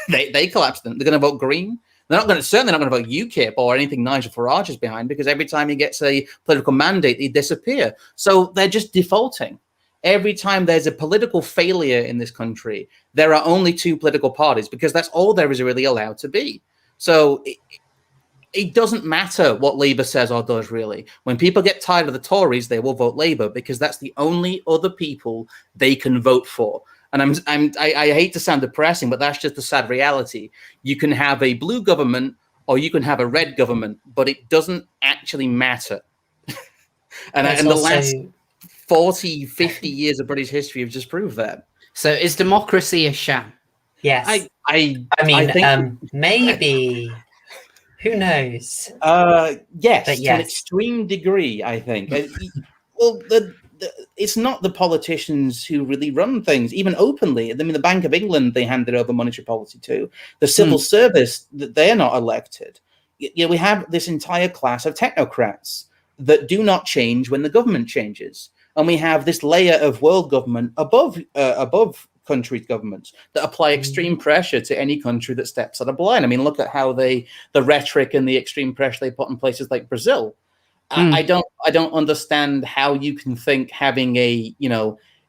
they collapsed them. They're going to vote Green. They're certainly not going to vote UKIP or anything Nigel Farage is behind, because every time he gets a political mandate, they disappear. So they're just defaulting. Every time there's a political failure in this country, there are only two political parties, because that's all there is really allowed to be. So it doesn't matter what Labour says or does, really. When people get tired of the Tories, they will vote Labour, because that's the only other people they can vote for. And I hate to sound depressing, but that's just the sad reality. You can have a blue government or you can have a red government, but it doesn't actually matter. and the last 40, 50 years of British history have just proved that. So is democracy a sham? Yes. I think maybe. Who knows? Yes, but to an extreme degree, I think. Well, it's not the politicians who really run things, even openly. I mean, the Bank of England, they handed over monetary policy to. The civil service, they're not elected. We have this entire class of technocrats that do not change when the government changes. And we have this layer of world government above country governments that apply extreme pressure to any country that steps out of line. I mean, look at how the rhetoric and the extreme pressure they put in places like Brazil. I don't understand how you can think having a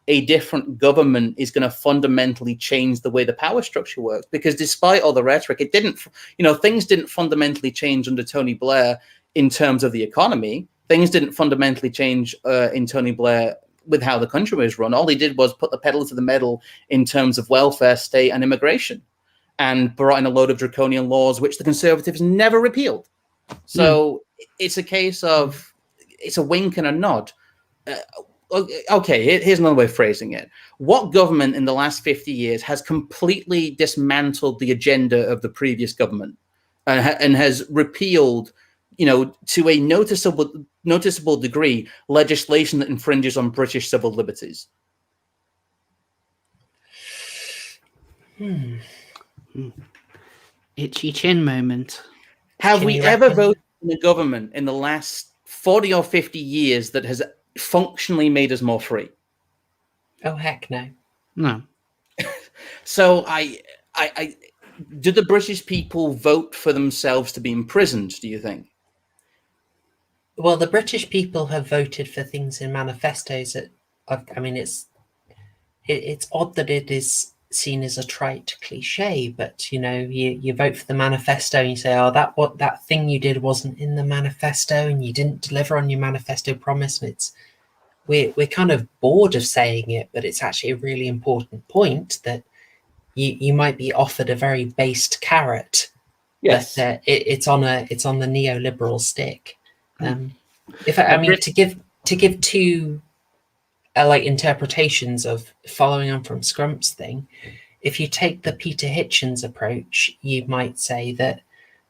different government is going to fundamentally change the way the power structure works, because despite all the rhetoric, it didn't, things didn't fundamentally change under Tony Blair in terms of the economy. Things didn't fundamentally change in Tony Blair with how the country was run. All he did was put the pedal to the metal in terms of welfare state and immigration, and brought in a load of draconian laws, which the Conservatives never repealed. So it's a case of, it's a wink and a nod. Okay, here's another way of phrasing it. What government in the last 50 years has completely dismantled the agenda of the previous government and has repealed, to a noticeable degree, legislation that infringes on British civil liberties? Itchy chin moment. Have we ever voted in a government in the last 40 or 50 years that has functionally made us more free? Oh, heck no. No. So do the British people vote for themselves to be imprisoned, do you think? Well, the British people have voted for things in manifestos that, it's odd that it is seen as a trite cliche, but you vote for the manifesto and you say, oh, that thing you did wasn't in the manifesto and you didn't deliver on your manifesto promise. And we're kind of bored of saying it, but it's actually a really important point that you might be offered a very based carrot. Yes, but it's on the neoliberal stick. To give two interpretations of following on from Scrump's thing, if you take the Peter Hitchens approach, you might say that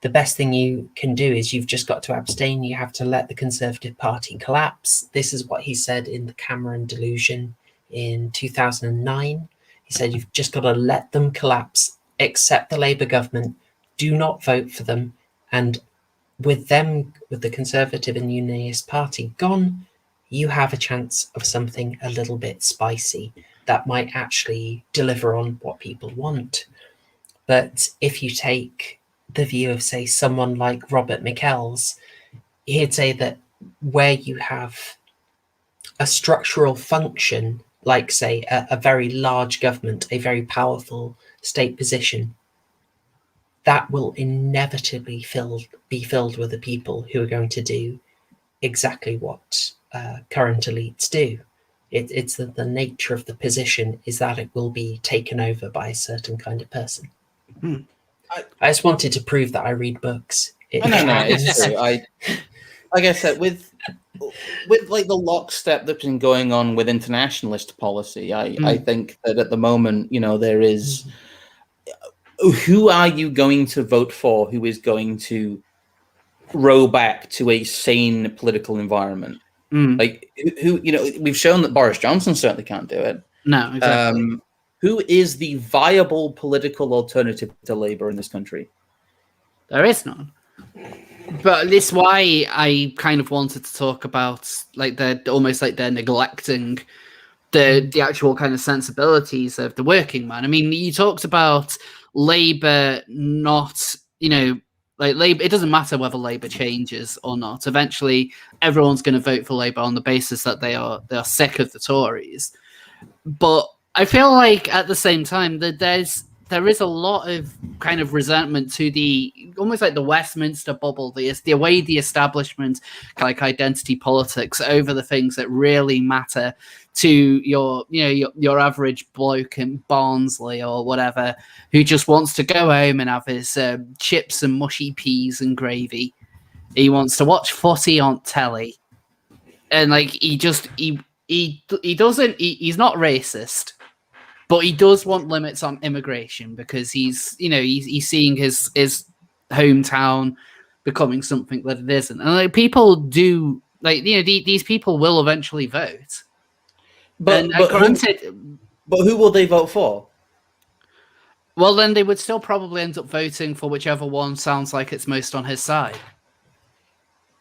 the best thing you can do is you've just got to abstain. You have to let the Conservative Party collapse. This is what he said in the Cameron Delusion in 2009. He said, you've just got to let them collapse, accept the Labour government, do not vote for them. And with the Conservative and Unionist Party gone, you have a chance of something a little bit spicy that might actually deliver on what people want. But if you take the view of, say, someone like Robert Michels, he'd say that where you have a structural function, like say a very large government, a very powerful state position, that will inevitably be filled with the people who are going to do exactly what current elites do. It's the nature of the position is that it will be taken over by a certain kind of person. I just wanted to prove that I read books. No, it's true. Like I said, with like the lockstep that's been going on with internationalist policy, I think that at the moment, there is. Who are you going to vote for? Who is going to row back to a sane political environment? Like who? We've shown that Boris Johnson certainly can't do it. No, exactly. Who is the viable political alternative to Labour in this country? There is none. But this is why I kind of wanted to talk about like they're almost like they're neglecting the actual kind of sensibilities of the working man. I mean, you talked about Labour not, like Labour. It doesn't matter whether Labour changes or not. Eventually, everyone's going to vote for Labour on the basis that they are sick of the Tories. But I feel like at the same time that there is a lot of kind of resentment to the almost like the Westminster bubble, the way the establishment like identity politics over the things that really matter to your average bloke in Barnsley or whatever who just wants to go home and have his chips and mushy peas and gravy. He wants to watch footy on telly, and like he doesn't. He's not racist. But he does want limits on immigration because he's seeing his hometown becoming something that it isn't. And like people do, like these people will eventually vote. But who will they vote for? Well, then they would still probably end up voting for whichever one sounds like it's most on his side.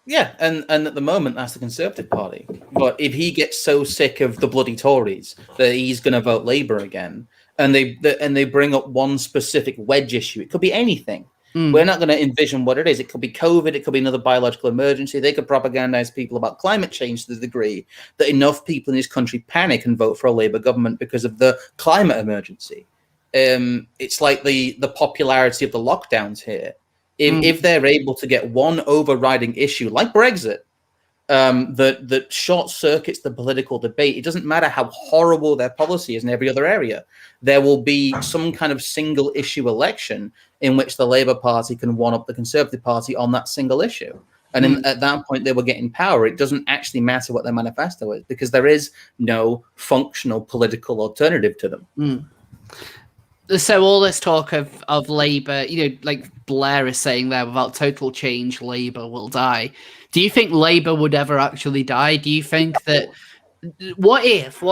Yeah, and at the moment that's the Conservative Party. But if he gets so sick of the bloody Tories that he's going to vote Labour again, and they bring up one specific wedge issue, it could be anything. We're not going to envision what it is. It could be COVID. It could be another biological emergency. They could propagandize people about climate change to the degree that enough people in this country panic and vote for a Labour government because of the climate emergency. It's like the popularity of the lockdowns here. If they're able to get one overriding issue like Brexit that short circuits the political debate, it doesn't matter how horrible their policy is in every other area. There will be some kind of single issue election in which the Labour Party can one up the Conservative Party on that single issue. And at that point, they will get in power. It doesn't actually matter what their manifesto is because there is no functional political alternative to them. So all this talk of Labour, like Blair is saying there, without total change, Labour will die. Do you think Labour would ever actually die? Do you think that what if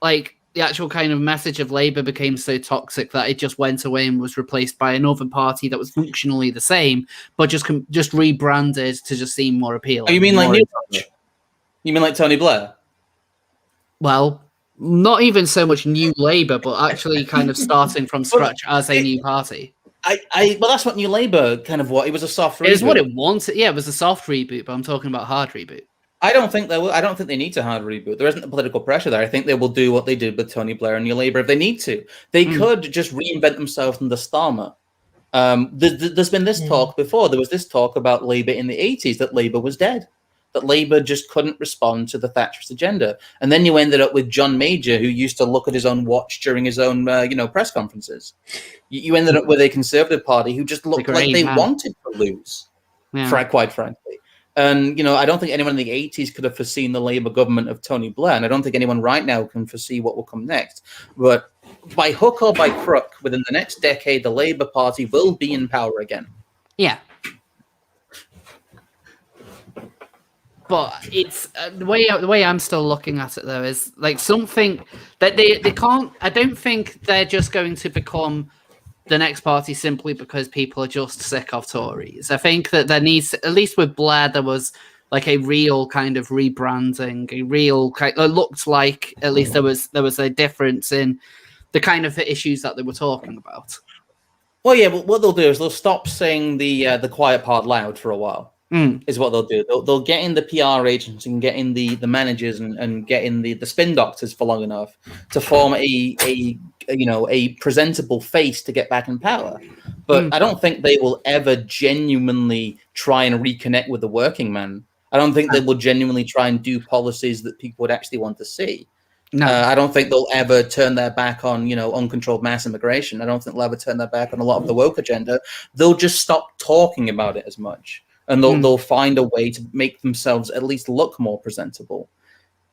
like the actual kind of message of Labour became so toxic that it just went away and was replaced by another party that was functionally the same, but just rebranded to just seem more appealing? Oh, you mean like New Touch? You mean like Tony Blair? Well, not even so much New Labour, but actually kind of starting from scratch as a new party. Well, that's what New Labour kind of what. It was a soft reboot. It was what it wanted. Yeah, it was a soft reboot, but I'm talking about hard reboot. I don't think they need to hard reboot. There isn't the political pressure there. I think they will do what they did with Tony Blair and New Labour if they need to. They could just reinvent themselves under Starmer. There's been this talk before. There was this talk about Labour in the 80s, that Labour was dead, that Labour just couldn't respond to the Thatcherist agenda. And then you ended up with John Major, who used to look at his own watch during his own press conferences. You ended up with a Conservative Party who just looked like they wanted to lose, quite frankly. And, I don't think anyone in the 80s could have foreseen the Labour government of Tony Blair, and I don't think anyone right now can foresee what will come next. But by hook or by crook, within the next decade, the Labour Party will be in power again. Yeah. But it's the way I'm still looking at it, though, is like something that they can't. I don't think they're just going to become the next party simply because people are just sick of Tories. I think that there needs, at least with Blair, there was like a real kind of rebranding, it looked like at least there was a difference in the kind of issues that they were talking about. Well, yeah, but what they'll do is they'll stop saying the quiet part loud for a while. is what they'll do. They'll get in the PR agents and get in the managers and get in the spin doctors for long enough to form a presentable face to get back in power. But I don't think they will ever genuinely try and reconnect with the working man. I don't think they will genuinely try and do policies that people would actually want to see. No, I don't think they'll ever turn their back on, uncontrolled mass immigration. I don't think they'll ever turn their back on a lot of the woke agenda. They'll just stop talking about it as much, and they'll find a way to make themselves at least look more presentable.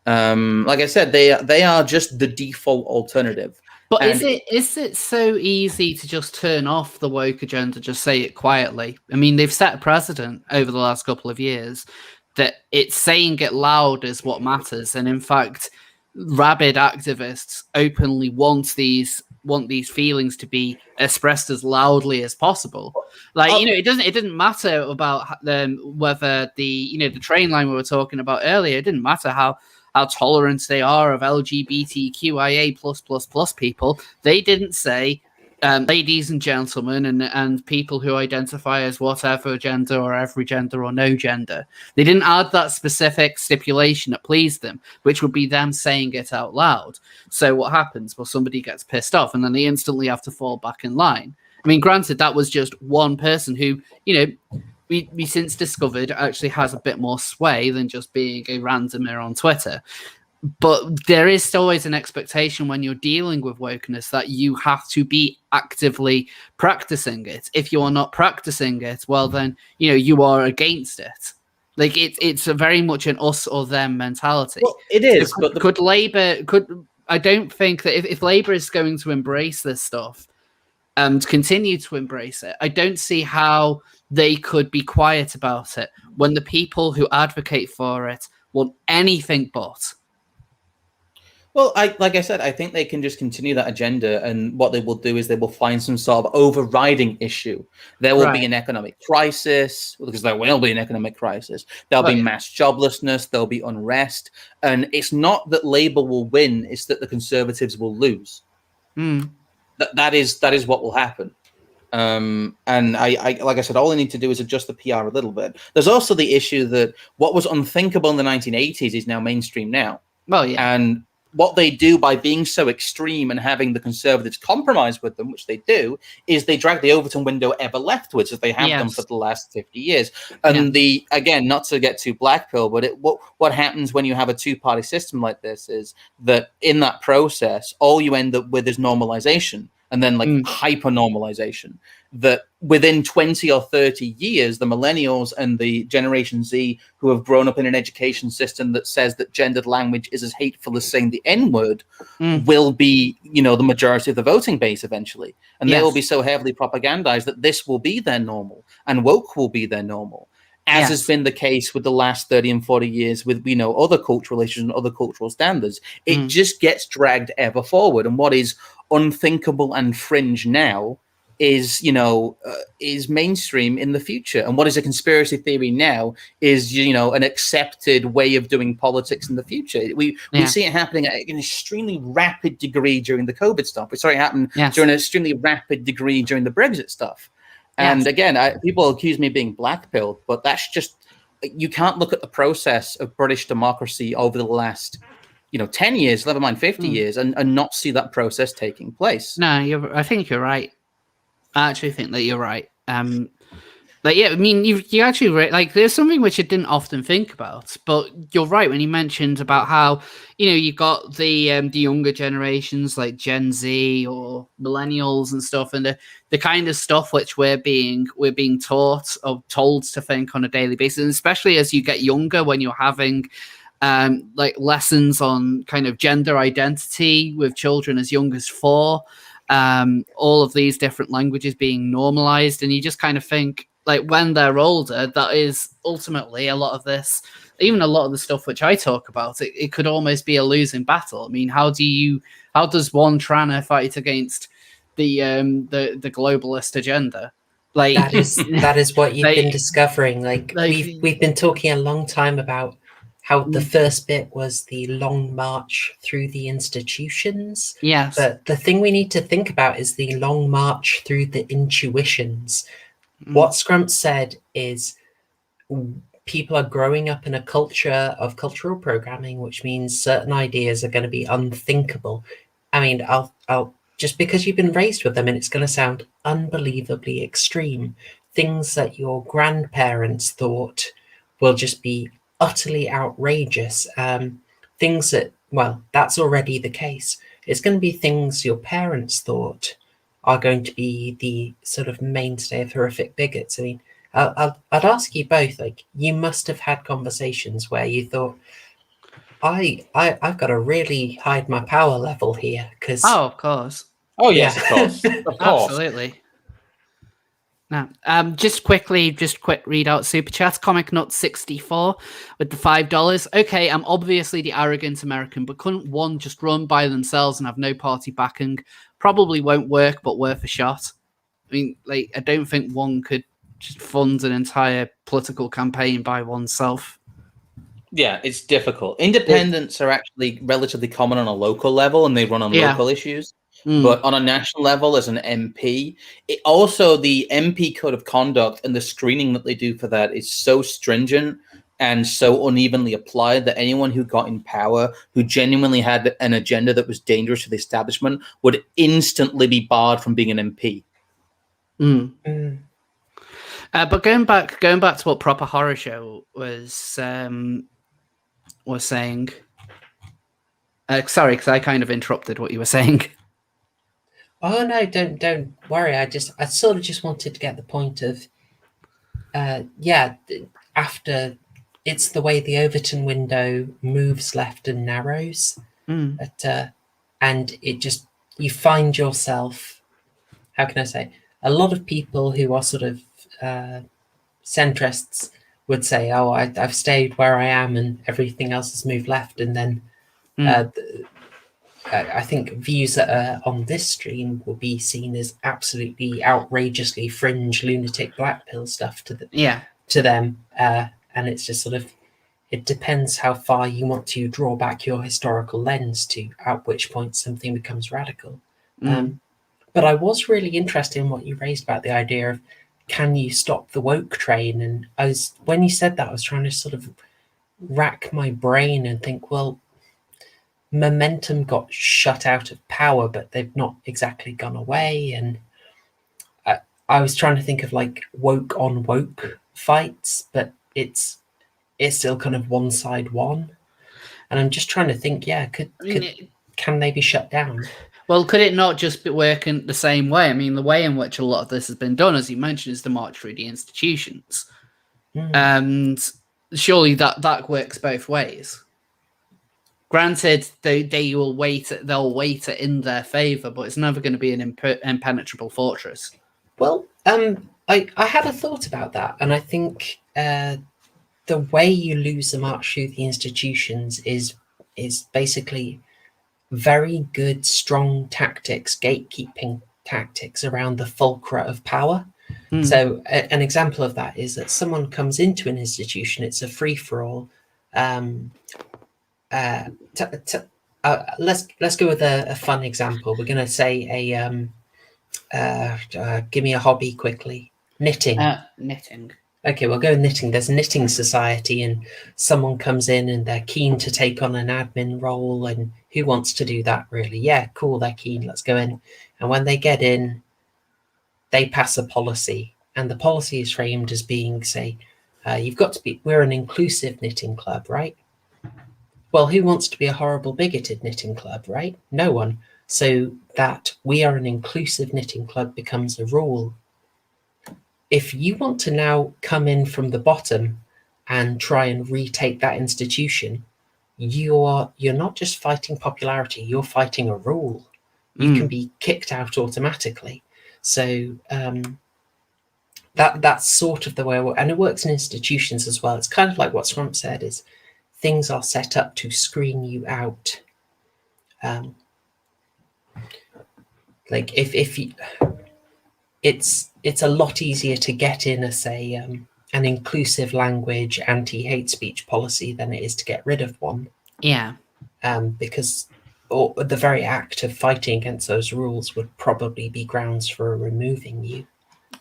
Like I said, they are just the default alternative. But is it so easy to just turn off the woke agenda, just say it quietly? I mean, they've set a precedent over the last couple of years that it's saying it loud is what matters, and in fact, rabid activists openly want these feelings to be expressed as loudly as possible. Like, it didn't matter about whether the train line we were talking about earlier. It didn't matter how tolerant they are of LGBTQIA++ people. They didn't say ladies and gentlemen and people who identify as whatever gender or every gender or no gender. They didn't add that specific stipulation that pleased them, which would be them saying it out loud. So what happens? Well, somebody gets pissed off and then they instantly have to fall back in line. I mean, granted, that was just one person who, we since discovered actually has a bit more sway than just being a randomer on Twitter. But there is always an expectation when you're dealing with wokeness that you have to be actively practicing it. If you are not practicing it, well, then, you are against it. Like, it's a very much an us or them mentality. Well, it is. So could Labour... I don't think that if Labour is going to embrace this stuff and continue to embrace it, I don't see how they could be quiet about it when the people who advocate for it want anything but. Well, like I said, I think they can just continue that agenda, and what they will do is they will find some sort of overriding issue. There will be an economic crisis, because there will be an economic crisis. There'll be mass joblessness. There'll be unrest. And it's not that Labour will win, it's that the Conservatives will lose. That is what will happen. And I like I said, all I need to do is adjust the PR a little bit. There's also the issue that what was unthinkable in the 1980s is now mainstream now. Well, yeah. And what they do by being so extreme and having the Conservatives compromise with them, which they do, is they drag the Overton window ever leftwards, as they have done for the last 50 years. And again, not to get too black pill, but what happens when you have a two-party system like this is that in that process, all you end up with is normalization. And then hyper normalization, that within 20 or 30 years, the millennials and the Generation Z who have grown up in an education system that says that gendered language is as hateful as saying the N-word will be, the majority of the voting base eventually. And they will be so heavily propagandized that this will be their normal and woke will be their normal. As has been the case with the last 30 and 40 years with, other cultural issues and other cultural standards. It just gets dragged ever forward. And what is unthinkable and fringe now is mainstream in the future. And what is a conspiracy theory now is, an accepted way of doing politics in the future. We see it happening at an extremely rapid degree during the COVID stuff. We saw it happen during an extremely rapid degree during the Brexit stuff. And again, people accuse me of being black-pilled, but that's just, you can't look at the process of British democracy over the last, 10 years, never mind 50 years, and not see that process taking place. No, I think you're right. I actually think that you're right. I mean, you actually, there's something which I didn't often think about, but you're right when you mentioned about how, you got the younger generations like Gen Z or millennials and stuff, and the kind of stuff which we're being taught or told to think on a daily basis, and especially as you get younger, when you're having lessons on kind of gender identity with children as young as 4, all of these different languages being normalized, and you just kind of think, when they're older, that is ultimately a lot of this, even a lot of the stuff which I talk about, it could almost be a losing battle. I mean, how does one try to fight against the globalist agenda? That is what you've been discovering. We've been talking a long time about how the first bit was the long march through the institutions. Yes. But the thing we need to think about is the long march through the intuitions. What Scrump said is, people are growing up in a culture of cultural programming, which means certain ideas are going to be unthinkable. I mean, I'll just because you've been raised with them, and it's going to sound unbelievably extreme. Things that your grandparents thought will just be utterly outrageous. Things that, well, that's already the case. It's going to be things your parents thought are going to be the sort of mainstay of horrific bigots. I mean, I'd ask you both, like, you must have had conversations where you thought, I've got to really hide my power level here, because Oh, of course. Oh yes, Yeah. of course, of course. Absolutely. Now, just quick read out super chats. Comic Nut 64 with the $5. Okay, I'm obviously the arrogant American, but couldn't one just run by themselves and have no party backing? Probably won't work, but worth a shot. I mean, like, I don't think one could just fund an entire political campaign by oneself. Yeah, it's difficult. Independents are actually relatively common on a local level, and they run on Yeah. local issues. But on a national level, as an MP, the MP code of conduct and the screening that they do for that is so stringent and so unevenly applied that anyone who got in power, who genuinely had an agenda that was dangerous to the establishment, would instantly be barred from being an MP. But going back to what Proper Horror Show was saying. Sorry, because I kind of interrupted what you were saying. Oh no, don't worry. I sort of just wanted to get the point of, after it's the way the Overton window moves left and narrows, and it just, you find yourself, how can I say, a lot of people who are sort of centrists would say, oh, I've stayed where I am and everything else has moved left, and then I think views that are on this stream will be seen as absolutely outrageously fringe, lunatic, black pill stuff to them. And it's just sort of, it depends how far you want to draw back your historical lens to, at which point something becomes radical. But I was really interested in what you raised about the idea of, can you stop the woke train? And when you said that, I was trying to sort of rack my brain and think, well, momentum got shut out of power, but they've not exactly gone away. And I was trying to think of like woke on woke fights, but it's still kind of one side won. And I'm just trying to think, can they be shut down? Well, could it not just be working the same way? I mean, the way in which a lot of this has been done, as you mentioned, is the march through the institutions. And surely that works both ways. Granted, they'll weight it in their favor, but it's never going to be an impenetrable fortress. Well, I had a thought about that, and I think the way you lose the march through the institutions is basically very good, strong tactics, gatekeeping tactics around the fulcra of power. So an example of that is that someone comes into an institution, it's a free-for-all. Let's go with a fun example. We're going to say give me a hobby quickly. Knitting. Knitting. Okay, we'll go with knitting. There's a knitting society, and someone comes in and they're keen to take on an admin role. And who wants to do that, really? Yeah, cool, they're keen. Let's go in. And when they get in, they pass a policy, and the policy is framed as being, say, you've got to be. We're an inclusive knitting club, right? Well, who wants to be a horrible, bigoted knitting club, right? No one. So that we are an inclusive knitting club becomes a rule. If you want to now come in from the bottom and try and retake that institution, you're not just fighting popularity, you're fighting a rule. You can be kicked out automatically. So that's sort of the way, and it works in institutions as well. It's kind of like what Swamp said, is things are set up to screen you out. Like if you, it's a lot easier to get in a, say, an inclusive language anti-hate speech policy than it is to get rid of one. Yeah. Because the very act of fighting against those rules would probably be grounds for removing you.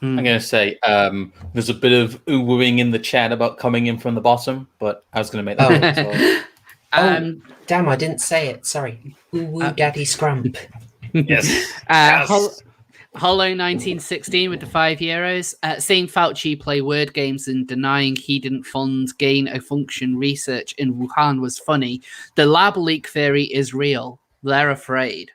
I'm going to say there's a bit of ooh-wooing in the chat about coming in from the bottom, but I was going to make that as well. Damn, I didn't say it. Sorry. Woo woo daddy scrump. Yes. Hollow 1916 with the €5. Seeing Fauci play word games and denying he didn't fund gain-of-function research in Wuhan was funny. The lab leak theory is real. They're afraid.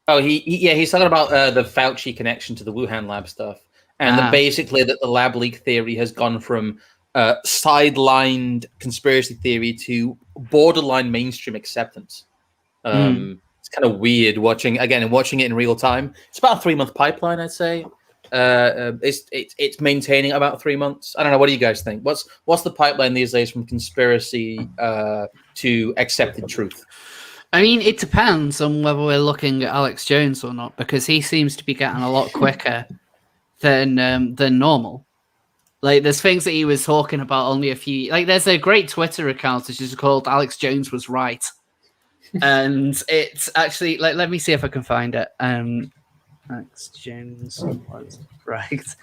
Oh, he's talking about the Fauci connection to the Wuhan lab stuff, and that basically that the lab leak theory has gone from sidelined conspiracy theory to borderline mainstream acceptance. It's kind of weird watching it in real time. It's about a 3-month pipeline, I'd say. It's maintaining about 3 months. I don't know. What do you guys think? What's the pipeline these days from conspiracy to accepted truth? I mean, it depends on whether we're looking at Alex Jones or not, because he seems to be getting a lot quicker than normal. Like, there's things that he was talking about only a few. Like, there's a great Twitter account which is called Alex Jones Was Right, and it's actually let me see if I can find it. Alex Jones Was Right,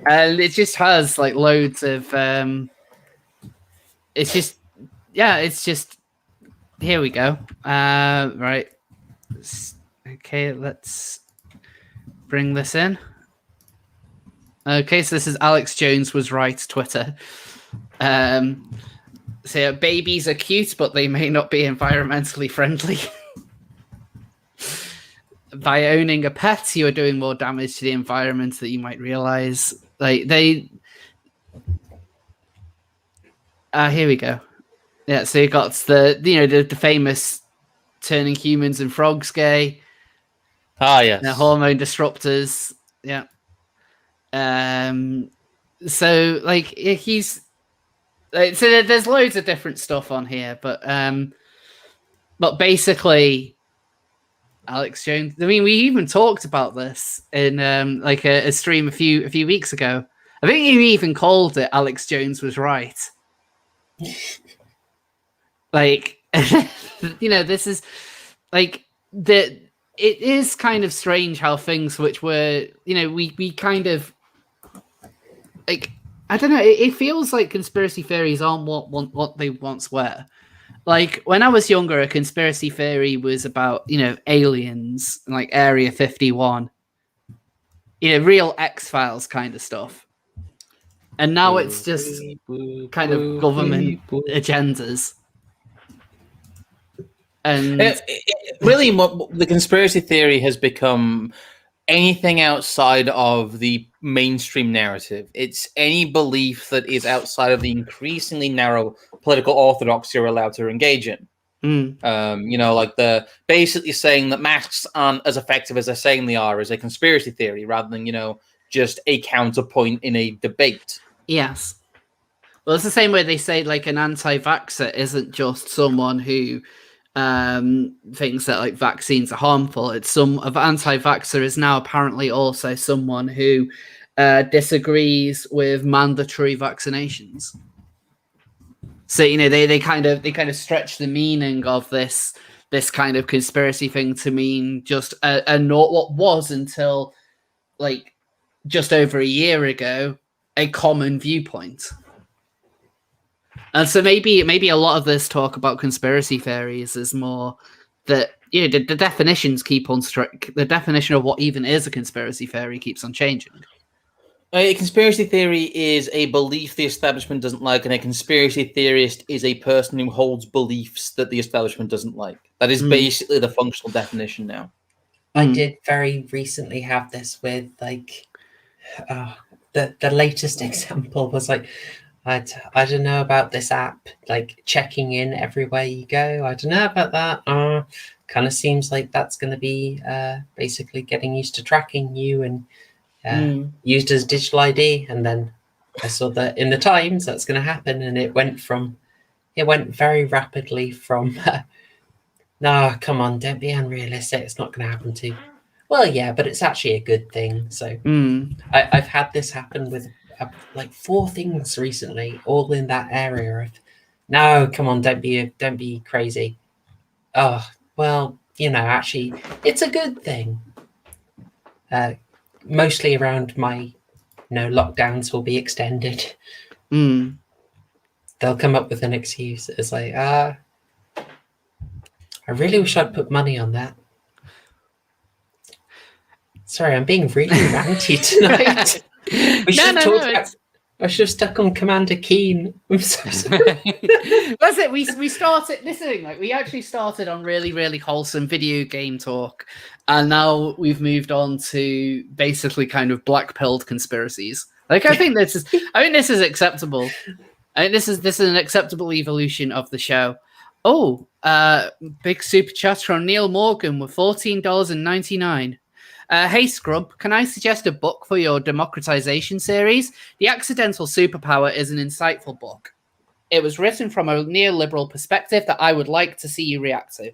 and it just has like loads of. It's just. Here we go. Right. Okay, let's bring this in. Okay, so this is Alex Jones Was Right Twitter. So babies are cute, but they may not be environmentally friendly. By owning a pet, you are doing more damage to the environment than you might realize. Like here we go. Yeah, so you got the famous turning humans and frogs gay. Ah, yes. Hormone disruptors. Yeah. So like he's so there's loads of different stuff on here, but basically Alex Jones. I mean, we even talked about this in like a stream a few weeks ago. I think you even called it Alex Jones Was Right. Like, this is like it is kind of strange how things which were, we kind of like, I don't know. It feels like conspiracy theories aren't what they once were. Like when I was younger, a conspiracy theory was about, aliens, like Area 51, real X-Files kind of stuff. And now it's just kind of government agendas. And really, the conspiracy theory has become anything outside of the mainstream narrative. It's any belief that is outside of the increasingly narrow political orthodoxy you're allowed to engage in. Like basically saying that masks aren't as effective as they're saying they are is a conspiracy theory rather than, just a counterpoint in a debate. Yes. Well, it's the same way they say like an anti-vaxxer isn't just someone who thinks that like vaccines are harmful. It's an anti-vaxxer is now apparently also someone who disagrees with mandatory vaccinations. So they kind of stretch the meaning of this kind of conspiracy thing to mean just not what was until like just over a year ago a common viewpoint. And so maybe a lot of this talk about conspiracy theories is more that the definitions keep on the definition of what even is a conspiracy theory keeps on changing. A conspiracy theory is a belief the establishment doesn't like, and a conspiracy theorist is a person who holds beliefs that the establishment doesn't like. That is basically the functional definition now. I did very recently have this with like the latest example was like, I don't know about this app, like checking in everywhere you go. I don't know about that. Kind of seems like that's going to be basically getting used to tracking you and used as digital ID. And then I saw that in the Times that's going to happen, and it went very rapidly from no, come on, don't be unrealistic. It's not going to happen to. Well, yeah, but it's actually a good thing. So I've had this happen with like 4 things recently, all in that area of no, come on, don't be crazy. Oh, well, actually, it's a good thing. mostly around my, lockdowns will be extended. Mm. They'll come up with an excuse. It's like, I really wish I'd put money on that. Sorry, I'm being really ranty tonight. I should have stuck on Commander Keen. I'm so sorry. That's it. We started listening. Like we actually started on really, really wholesome video game talk, and now we've moved on to basically kind of black-pilled conspiracies. Like I think this is acceptable. I think this is an acceptable evolution of the show. Oh, big super chat from Neil Morgan with $14.99. Hey Scrub, can I suggest a book for your democratization series? The Accidental Superpower is an insightful book. It was written from a neoliberal perspective that I would like to see you react to.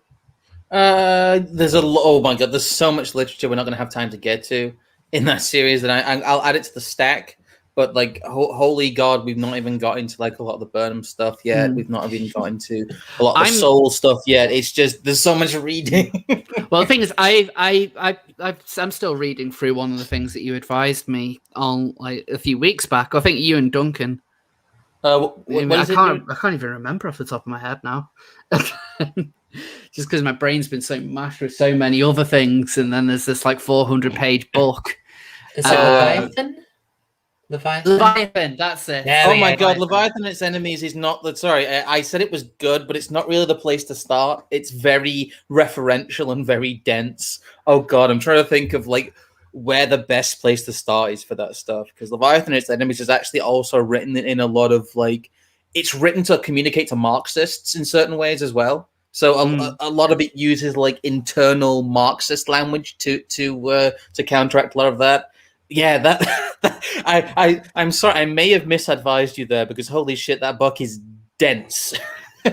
Oh my god, there's so much literature we're not going to have time to get to in that series, and I'll add it to the stack. But like, holy god, we've not even got into like a lot of the Burnham stuff yet. We've not even got into a lot of the Soul stuff yet. It's just there's so much reading. Well, the thing is, I'm still reading through one of the things that you advised me on like a few weeks back. I think you and Duncan. I can't even remember off the top of my head now. Just because my brain's been so mashed with so many other things, and then there's this like 400-page book. Is it Leviathan? Leviathan, that's it. Yeah, oh my god, Leviathan and its enemies is not the sorry. I said it was good, but it's not really the place to start. It's very referential and very dense. Oh god, I'm trying to think of like where the best place to start is for that stuff, because Leviathan and its enemies is actually also written in a lot of like it's written to communicate to Marxists in certain ways as well. So a lot of it uses like internal Marxist language to counteract a lot of that. Yeah, I'm sorry, I may have misadvised you there, because holy shit, that book is dense.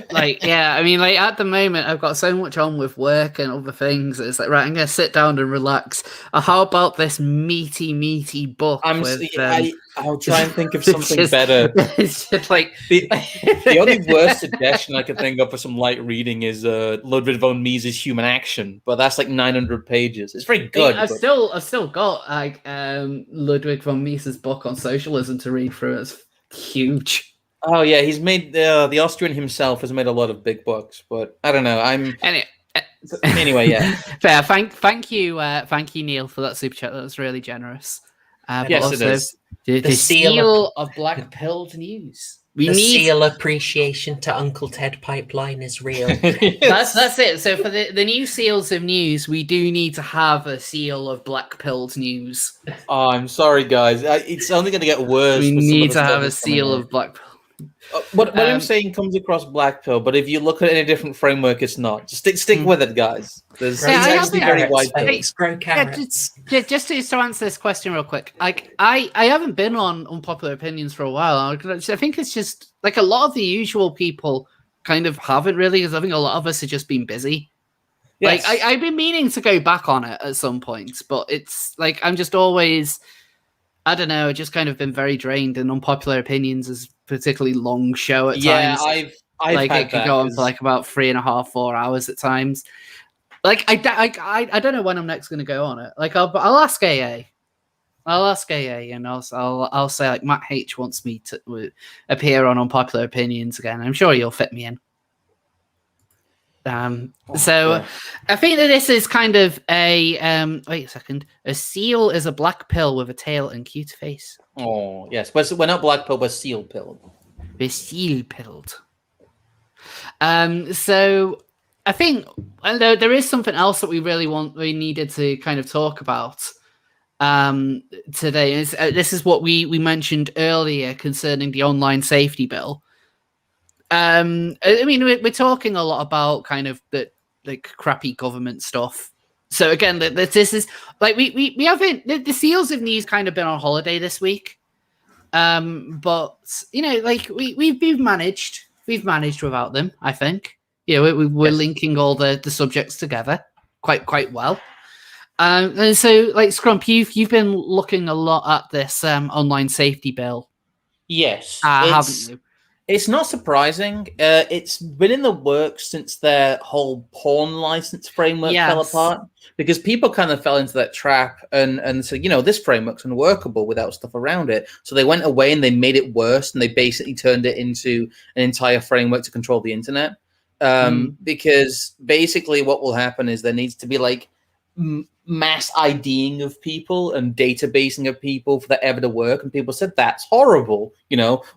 Like, yeah, I mean, like at the moment, I've got so much on with work and other things. It's like, right, I'm gonna sit down and relax. How about this meaty book? I'll try and think of something better. It's just like the only worst suggestion I could think of for some light reading is Ludwig von Mises' Human Action, but that's like 900 pages. It's very good. I've still got like Ludwig von Mises' book on socialism to read through. It's huge. Oh yeah, he's made the Austrian himself has made a lot of big books, but I don't know. Anyway, yeah. Fair. Thank you, Neil, for that super chat. That was really generous. Yes, it is. The seal of black pilled news. Seal appreciation to Uncle Ted pipeline is real. That's it. So for the new seals of news, we do need to have a seal of black pilled news. Oh, I'm sorry, guys. It's only going to get worse. We need to have a seal of black pill. What I'm saying comes across black pill, but if you look at it in a different framework, it's not. Just stick with it, guys. It's actually very wide. Just to answer this question real quick, like I haven't been on Unpopular Opinions for a while. I think it's just like a lot of the usual people kind of haven't really, because I think a lot of us have just been busy. Yes. Like I've been meaning to go back on it at some point, but it's like I'm just always, I don't know, just kind of been very drained, and Unpopular Opinions is particularly long show at times. Yeah, I've like it could go on for like about 3.5, 4 hours at times. Like I don't know when I'm next going to go on it. Like I'll ask AA. And I'll say like Matt H wants me to appear on Unpopular Opinions again. I'm sure you'll fit me in. I think that this is kind of a wait a second. A seal is a black pill with a tail and cute face. Oh yes, but we're not black pill, we're seal pilled. We're seal pilled. So I think there is something else that we needed to kind of talk about today. This is what we mentioned earlier concerning the online safety bill. I mean, we're talking a lot about kind of the like crappy government stuff. So again, this is like we haven't the seals of news kind of been on holiday this week, but you know, like we've managed without them. I think we're linking all the subjects together quite well. And so like Scrump, you've been looking a lot at this online safety bill. Yes, haven't you? It's not surprising. It's been in the works since their whole porn license framework fell Yes. apart, because people kind of fell into that trap and said, this framework's unworkable without stuff around it. So they went away and they made it worse, and they basically turned it into an entire framework to control the internet. Because basically what will happen is there needs to be like mass IDing of people and databasing of people for that ever to work. And people said, that's horrible.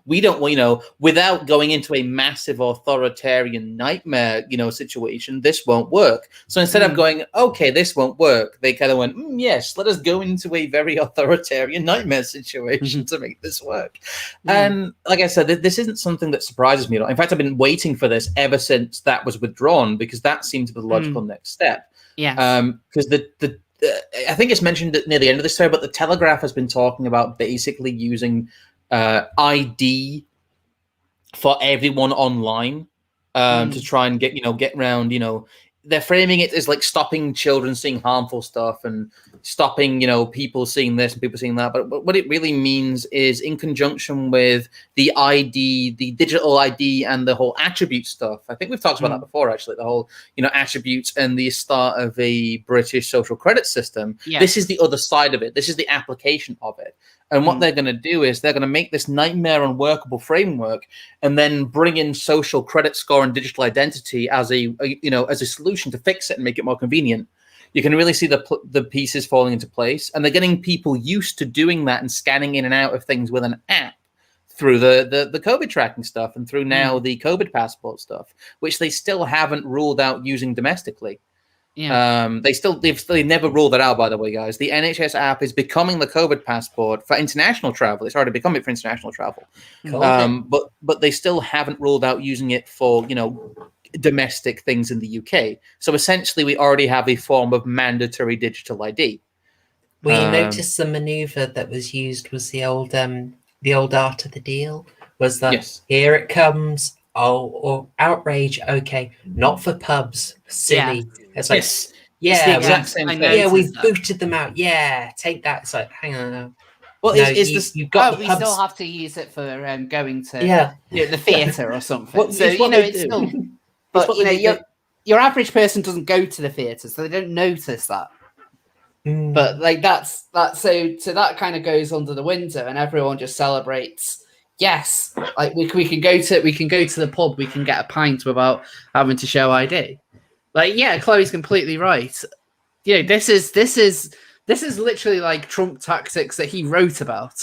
We don't, without going into a massive authoritarian nightmare, situation, this won't work. So instead of going, okay, this won't work, they kind of went, yes, let us go into a very authoritarian nightmare situation to make this work. And like I said, this isn't something that surprises me at all. In fact, I've been waiting for this ever since that was withdrawn, because that seemed to be the logical next step. Yeah. Because I think it's mentioned near the end of this story, but the Telegraph has been talking about basically using ID for everyone online to try and get around. They're framing it as like stopping children seeing harmful stuff and stopping people seeing this and people seeing that. But what it really means is, in conjunction with the ID, the digital ID, and the whole attribute stuff. I think we've talked about that before, actually. The whole attributes and the start of a British social credit system. Yes. This is the other side of it. This is the application of it. And what they're going to do is they're going to make this nightmare unworkable framework, and then bring in social credit score and digital identity as a solution to fix it and make it more convenient. You can really see the pieces falling into place, and they're getting people used to doing that and scanning in and out of things with an app through the COVID tracking stuff and through now the COVID passport stuff, which they still haven't ruled out using domestically. Yeah. They never ruled that out, by the way, guys. The NHS app is becoming the COVID passport for international travel. It's already become it for international travel. But they still haven't ruled out using it for, domestic things in the UK. So essentially we already have a form of mandatory digital ID. Well, you notice the maneuver that was used was the old art of the deal, was that here it comes. Or outrage, okay, not for pubs, silly. It's like, it's the exact same thing. Yeah, we've booted them out. Yeah, take that. It's like, hang on. Well, you've got we the pubs. still have to use it for going to the theatre or something. Well, So it's still, but your average person doesn't go to the theatre, so they don't notice that. But like that's so that kind of goes under the window, and everyone just celebrates. Yes, like we can go to the pub, we can get a pint without having to show ID. Like, yeah, Chloe's completely right. This is literally like Trump tactics that he wrote about.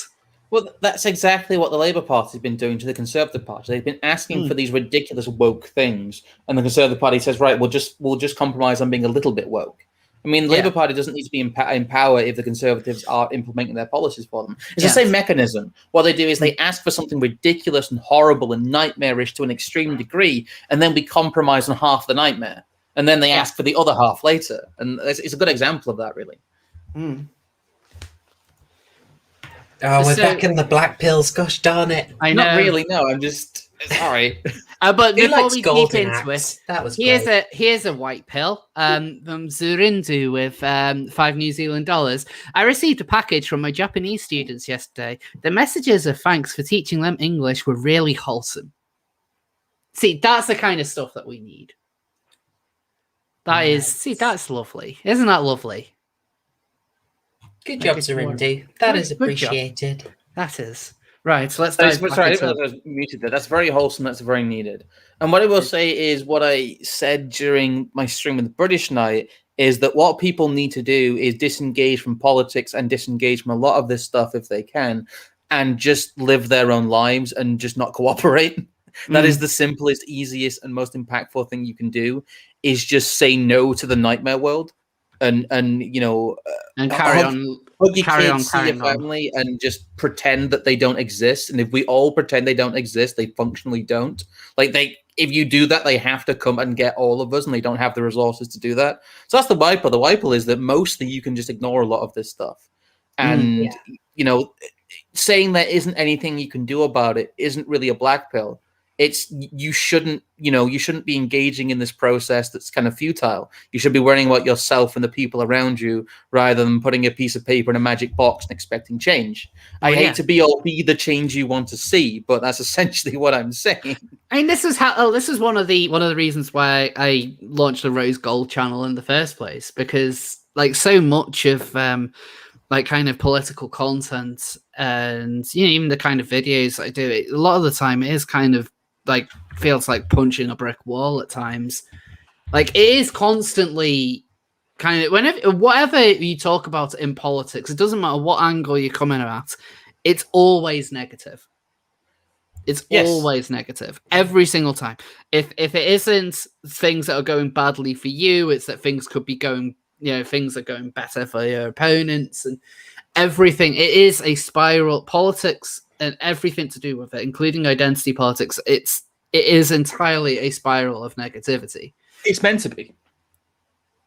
Well, that's exactly what the Labour Party's been doing to the Conservative Party. They've been asking for these ridiculous woke things, and the Conservative Party says, right, we'll just compromise on being a little bit woke. I mean, the Labour Party doesn't need to be in power if the Conservatives are implementing their policies for them. It's the same mechanism. What they do is they ask for something ridiculous and horrible and nightmarish to an extreme degree, and then we compromise on half the nightmare. And then they ask for the other half later. And it's a good example of that, really. Oh, we're back in the black pills. Gosh darn it. I know. Not really, no. I'm just... It's all right. But before we deep into Axe? it, That was here's a white pill from Zurindu with $5 New Zealand. I received a package from my Japanese students yesterday. The messages of thanks for teaching them English were really wholesome. See, that's the kind of stuff that we need. That's lovely. Isn't that lovely? Good job, Zurindu. That is appreciated. That is. Right, so let's I was muted there. That's very wholesome. That's very needed. And what I will say is what I said during my stream with the British Night is that what people need to do is disengage from politics and disengage from a lot of this stuff if they can, and just live their own lives and just not cooperate. That is the simplest, easiest, and most impactful thing you can do, is just say no to the nightmare world and carry on. Hug your kids, see your family, and just pretend that they don't exist. And if we all pretend they don't exist, they functionally don't. If you do that, they have to come and get all of us, and they don't have the resources to do that. So that's the white pill. The white pill is that mostly you can just ignore a lot of this stuff. And, saying there isn't anything you can do about it isn't really a black pill. you shouldn't be engaging in this process that's kind of futile. You should be worrying about yourself and the people around you rather than putting a piece of paper in a magic box and expecting change. I hate to be the change you want to see, but that's essentially what I'm saying. I mean, this is one of the reasons why I launched the Rose Gold channel in the first place, because like so much of like kind of political content and even the kind of videos I do, a lot of the time it is kind of like feels like punching a brick wall at times. Like it is constantly kind of whatever you talk about in politics, it doesn't matter what angle you're coming at, it's always negative. It's always negative every single time. If it isn't things that are going badly for you, it's that things could be going, things are going better for your opponents and everything. It is a spiral. Politics and everything to do with it, including identity politics, it is entirely a spiral of negativity. It's meant to be.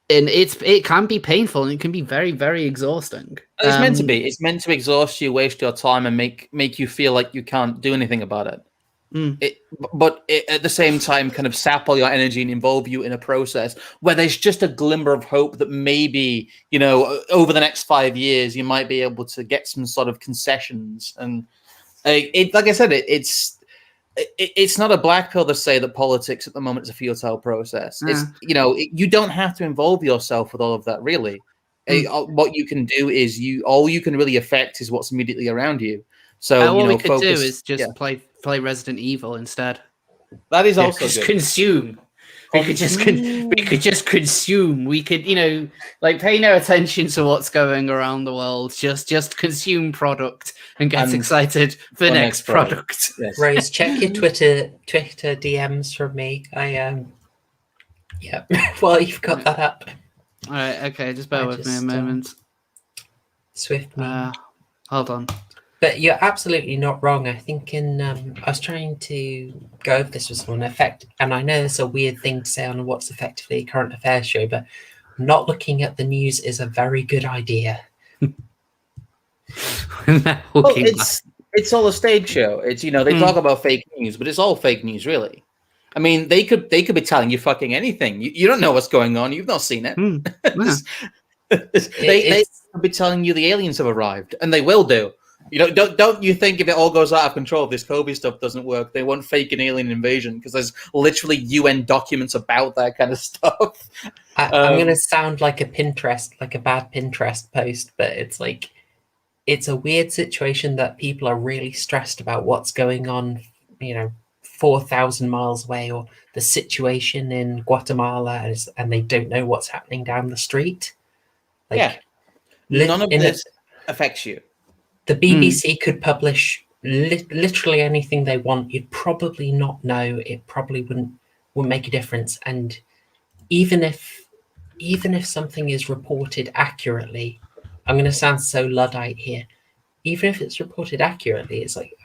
And it can be painful and it can be very, very exhausting. It's meant to be. It's meant to exhaust you, waste your time, and make you feel like you can't do anything about it. But at the same time, kind of sap all your energy and involve you in a process where there's just a glimmer of hope that maybe, over the next 5 years, you might be able to get some sort of concessions. And like I said, it's not a black pill to say that politics at the moment is a futile process. It's you don't have to involve yourself with all of that, really. What you can do is all you can really affect is what's immediately around you. So all we could do is just play Resident Evil instead. That is also just good. Consume. We could just consume. We could, like pay no attention to what's going around the world. Just consume product and get excited for the next product. Yes. Rose, check your Twitter DMs from me. Well, you've got that up. All right. Okay. Just bear with me a moment. Swift me. Hold on. But you're absolutely not wrong. I think I was trying to go over this with someone, and I know it's a weird thing to say on what's effectively a current affairs show, but not looking at the news is a very good idea. It's all a stage show. It's they talk about fake news, but it's all fake news, really. I mean, they could be telling you fucking anything. You don't know what's going on. You've not seen it. They could be telling you the aliens have arrived, and they will do. Don't you think if it all goes out of control, if this Kobe stuff doesn't work, they won't fake an alien invasion because there's literally UN documents about that kind of stuff. I'm going to sound like a bad Pinterest post, but it's like, it's a weird situation that people are really stressed about what's going on, 4,000 miles away, or the situation in Guatemala, and they don't know what's happening down the street. None of this affects you. The BBC could publish literally anything they want. You'd probably not know. It probably wouldn't make a difference. And even if something is reported accurately, I'm going to sound so Luddite here. Even if it's reported accurately, it's like,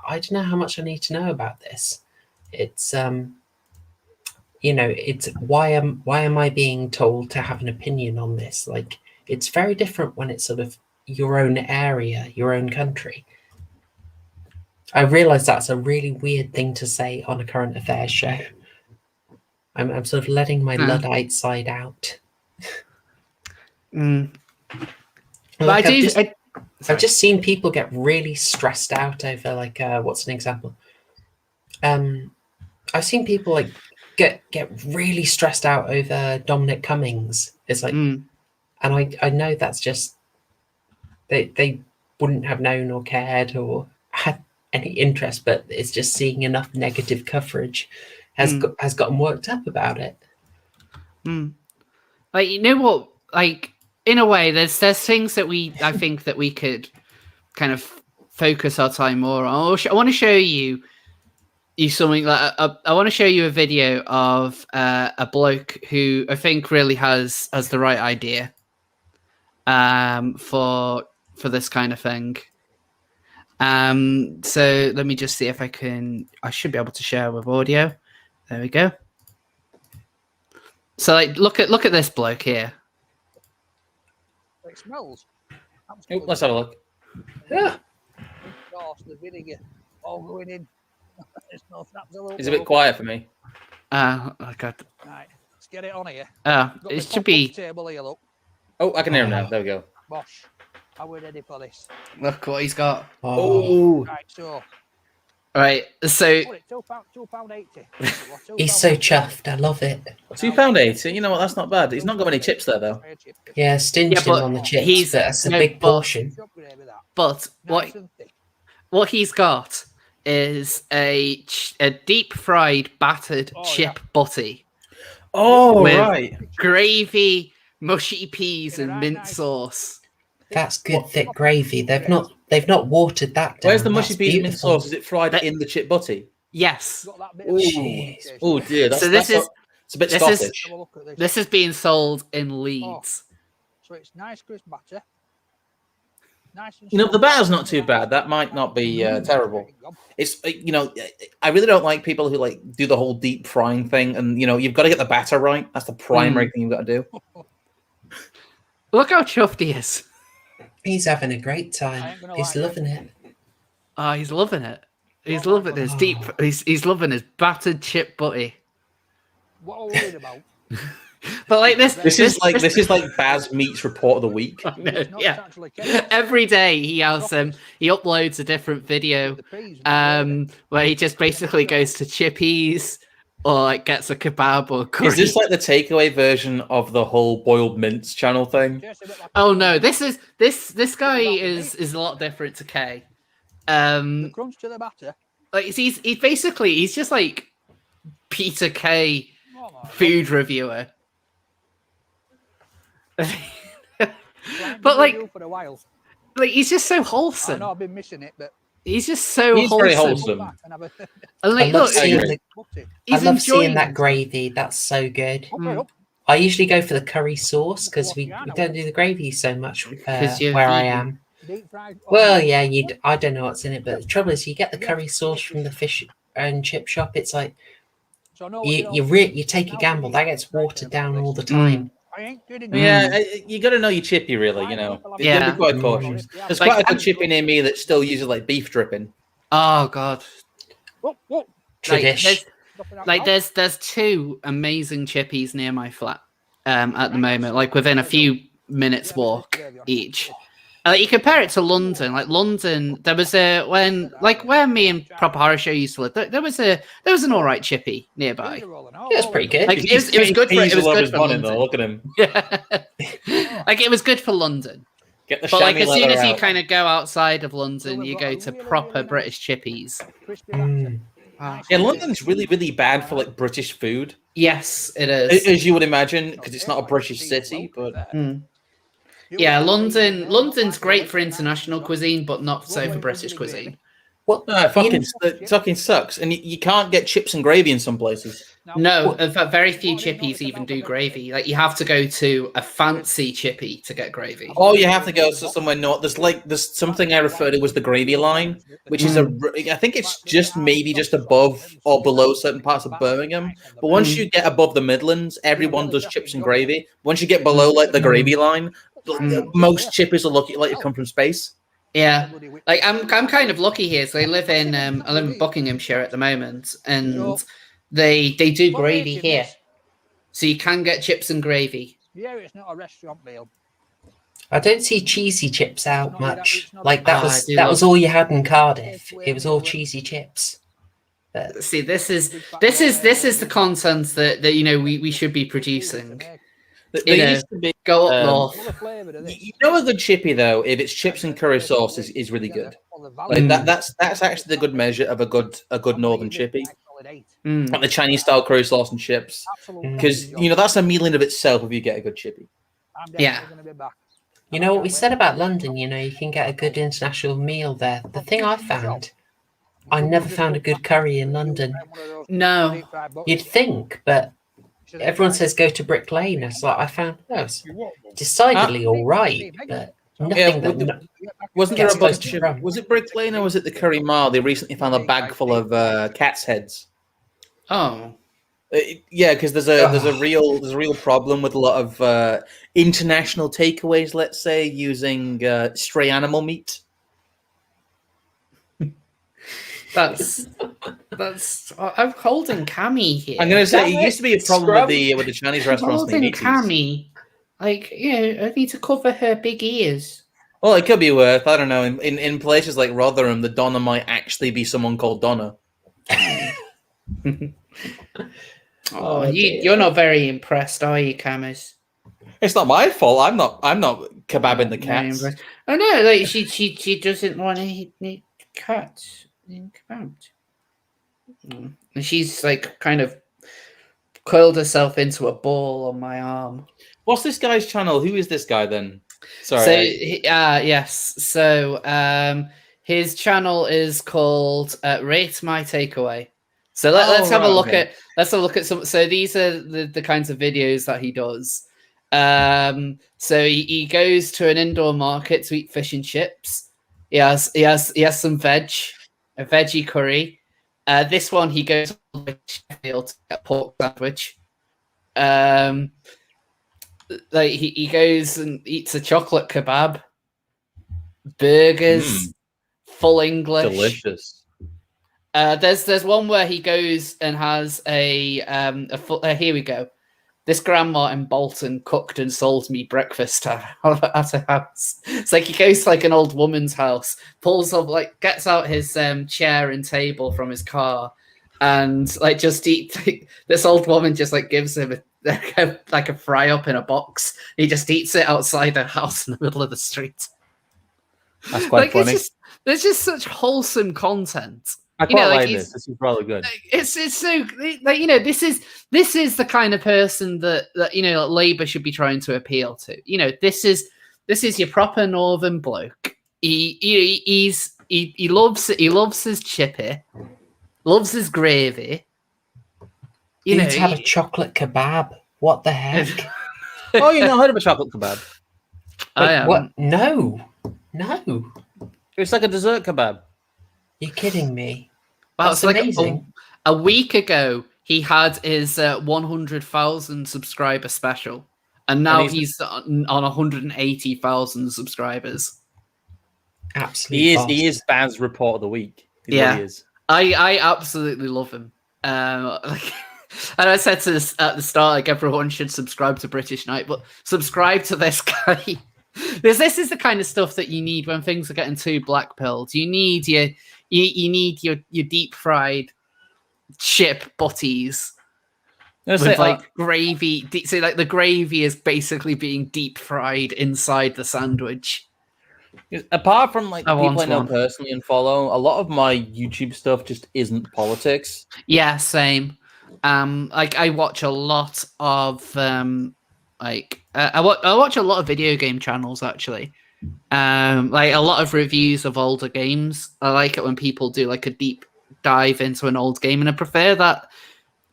I don't know how much I need to know about this. It's it's why am I being told to have an opinion on this? Like, it's very different when it's sort of your own area, your own country. I realize that's a really weird thing to say on a current affairs show. I'm sort of letting my Luddite side out. But Like, I've just seen people get really stressed out over, like, what's an example? I've seen people like get really stressed out over Dominic Cummings. It's like, and I know that's just they wouldn't have known or cared or had any interest, but it's just seeing enough negative coverage has gotten worked up about it. Like, you know what? Like, in a way, there's things that I think that we could kind of focus our time more on. I want to show you something. Like I want to show you a video of a bloke who I think really has the right idea for this kind of thing. So let me just see if I should be able to share with audio. There we go. So like, look at this bloke here. It smells. Let's have a look. Yeah. Gosh, the vinegar all going in. It's not absolute It's a bit quiet for me. Oh God. Right, let's get it on here. Oh, Got it the should pop-up be. table here, look. Oh, I can hear him now. There we go. Bosh. Are we ready for this? Look what he's got. Oh, Right, so. All right, so What, it's £2.80. He's so chuffed. I love it. £2.80. You know what? That's not bad. He's not got many chips there though. Yeah, stinged Yeah, him but on the chips, he's- but that's a no, big but- portion. but what he's got is a deep fried battered Oh, chip butty, Oh, With- right. gravy, mushy peas, Get it and right mint nice. sauce. That's good thick gravy. They've not watered that down. Where's the mushy That's peas and mint beautiful. sauce? Is it fried That- in the chip butty? Yes. Ooh. Jeez. Oh dear. That's, So this that's is- it's a bit this is- Scottish. This is being sold in Leeds. So it's nice crisp batter. Nice and You know, the soft. batter's not too bad. That might not be terrible. It's I really don't like people who like do the whole deep frying thing, and you've got to get the batter right. That's the primary thing you've got to do. Look how chuffed he is. He's having a great I time. ain't gonna He's lie, loving it. Oh, he's loving it. He's loving his deep. He's loving his battered chip butty. What are we worried about? But like this, This is like Baz Meat's report of the week. I know, It's not yeah. actually chaos. Every day he has he uploads a different video The peas and the where he just basically goes to Chippies or like gets a kebab or curry. Is this like the takeaway version of the whole boiled mince channel thing? Tastes a bit like Oh no, this guy is a lot different to Kay. the crunch to the batter. Like he's basically he's just like Peter Kay Oh my food reviewer. God, But, like- you for a while. Like he's just so I wholesome. know I've been missing it, but He's just so He's wholesome. very wholesome. come back and have a And I like, love look, seeing agree. the, butty. I he's love seeing enjoying that gravy. That's so good. Up Mm. it up. I usually go for the curry sauce because we don't do the gravy so much 'Cause you're where I vegan. am. Deep fried. Well, yeah, I don't know what's in it, but the trouble is, you get the curry sauce from the fish and chip shop. It's like So I know what you take a gamble. That gets watered down all the time. I ain't kidding. Yeah, you got to know your chippy, really. You know, you got to Yeah. be quite cautious. There's Like, quite a good I'm- chippy near me that still uses like beef dripping. Oh god. Whoa, whoa. Tradish. There's two amazing chippies near my flat at the moment, like within a few minutes walk each. You compare it to London. Like London, there was where me and Proper Horror Show used to live. There was an all right chippy nearby. That's pretty good. Like it was good for London. London. Look at him. Like it was good for London. Get the But like chamois as soon leather as you out. kind of go outside of London, you go to proper British chippies. Mm. Yeah, London's really, really bad for like British food, Yes, it is. as you would imagine, because it's not a British city. But Mm. Yeah, London's great for international cuisine, but not so for British cuisine. Well, no, it fucking sucks, and you can't get chips and gravy in some places. No, in fact, very few chippies even do gravy. Like you have to go to a fancy chippy to get gravy. Oh, you have to go to somewhere not. There's something I refer to as the gravy line, which is I think it's just maybe just above or below certain parts of Birmingham. But once you get above the Midlands, everyone does chips and gravy. Once you get below like the gravy line, most chippies are looking like they come from space. Yeah, like I'm kind of lucky here. So I live in Buckinghamshire at the moment, and they do gravy here, so you can get chips and gravy. Yeah, it's not a restaurant meal. I don't see cheesy chips out much. Like I that do was all you had in Cardiff. It was all cheesy chips. But See, this is the content that we should be producing. There used to be, Go up What north. a flavour of this. you know, a good chippy though, if it's chips and curry sauce, is really good. Like that's actually the good measure of a good northern chippy, Mm. like the Chinese style curry sauce and chips, because that's a meal in of itself if you get a good chippy. Yeah. you know what we said about London? You can get a good international meal there. The thing I found, I never found a good curry in London. No. You'd think, but everyone says go to Brick Lane. It's like I found it's decidedly all right, but nothing that. Wasn't there Gets a close bunch to of, rum. was it Brick Lane or was it the Curry Mile? They recently found a bag full of cat's heads. Oh. Yeah, because there's a real problem with a lot of international takeaways. Let's say using stray animal meat. That's I'm holding Cammy here. I'm going to say Damn it used to be a problem with the Chinese restaurants in the Holding 80s. Cammy. Like, I need to cover her big ears. Well, it could be worth, I don't know, in places like Rotherham, the Donna might actually be someone called Donna. Oh, you're not very impressed, are you, Camus? It's not my fault. I'm not kebabbing the cats. Oh no, like she doesn't want to eat cats in kebabbed. And she's like kind of coiled herself into a ball on my arm. What's this guy's channel? Who is this guy then? Sorry. So yes. So his channel is called Rate My Takeaway. So let's have a look at some. So these are the kinds of videos that he does. So he goes to an indoor market to eat fish and chips. He has some a veggie curry. This one he goes to Sheffield to get a pork sandwich. Like he goes and eats a chocolate kebab, burgers, full English, delicious. There's one where he goes and has here we go. This grandma in Bolton cooked and sold me breakfast at her house. It's like he goes to like an old woman's house, pulls up, like gets out his chair and table from his car, and like just this old woman just like gives him like a fry up in a box. He just eats it outside her house in the middle of the street. That's quite funny. There's just such wholesome content. I quite like this. This is probably good. It's so like this is the kind of person that Labour should be trying to appeal to. This is your proper northern bloke. He loves his chippy, loves his gravy. He's had a chocolate kebab. What the heck? Oh, you've not heard of a chocolate kebab? What? No. It's like a dessert kebab. You're kidding me. Well, That's it's like amazing. A week ago, he had his 100,000 subscriber special, and now he's on 180,000 subscribers. Absolutely. He is Baz report of the week. Yeah, he is. I absolutely love him. And I said at the start, like everyone should subscribe to British Night, but subscribe to this guy. Because this is the kind of stuff that you need when things are getting too black pilled. You need your deep fried chip butties with like gravy. So like the gravy is basically being deep fried inside the sandwich. Apart from like people I know personally and follow, a lot of my YouTube stuff just isn't politics. Yeah, same. Like I watch a lot of I watch a lot of video game channels actually. Like a lot of reviews of older games. I like it when people do like a deep dive into an old game, and I prefer that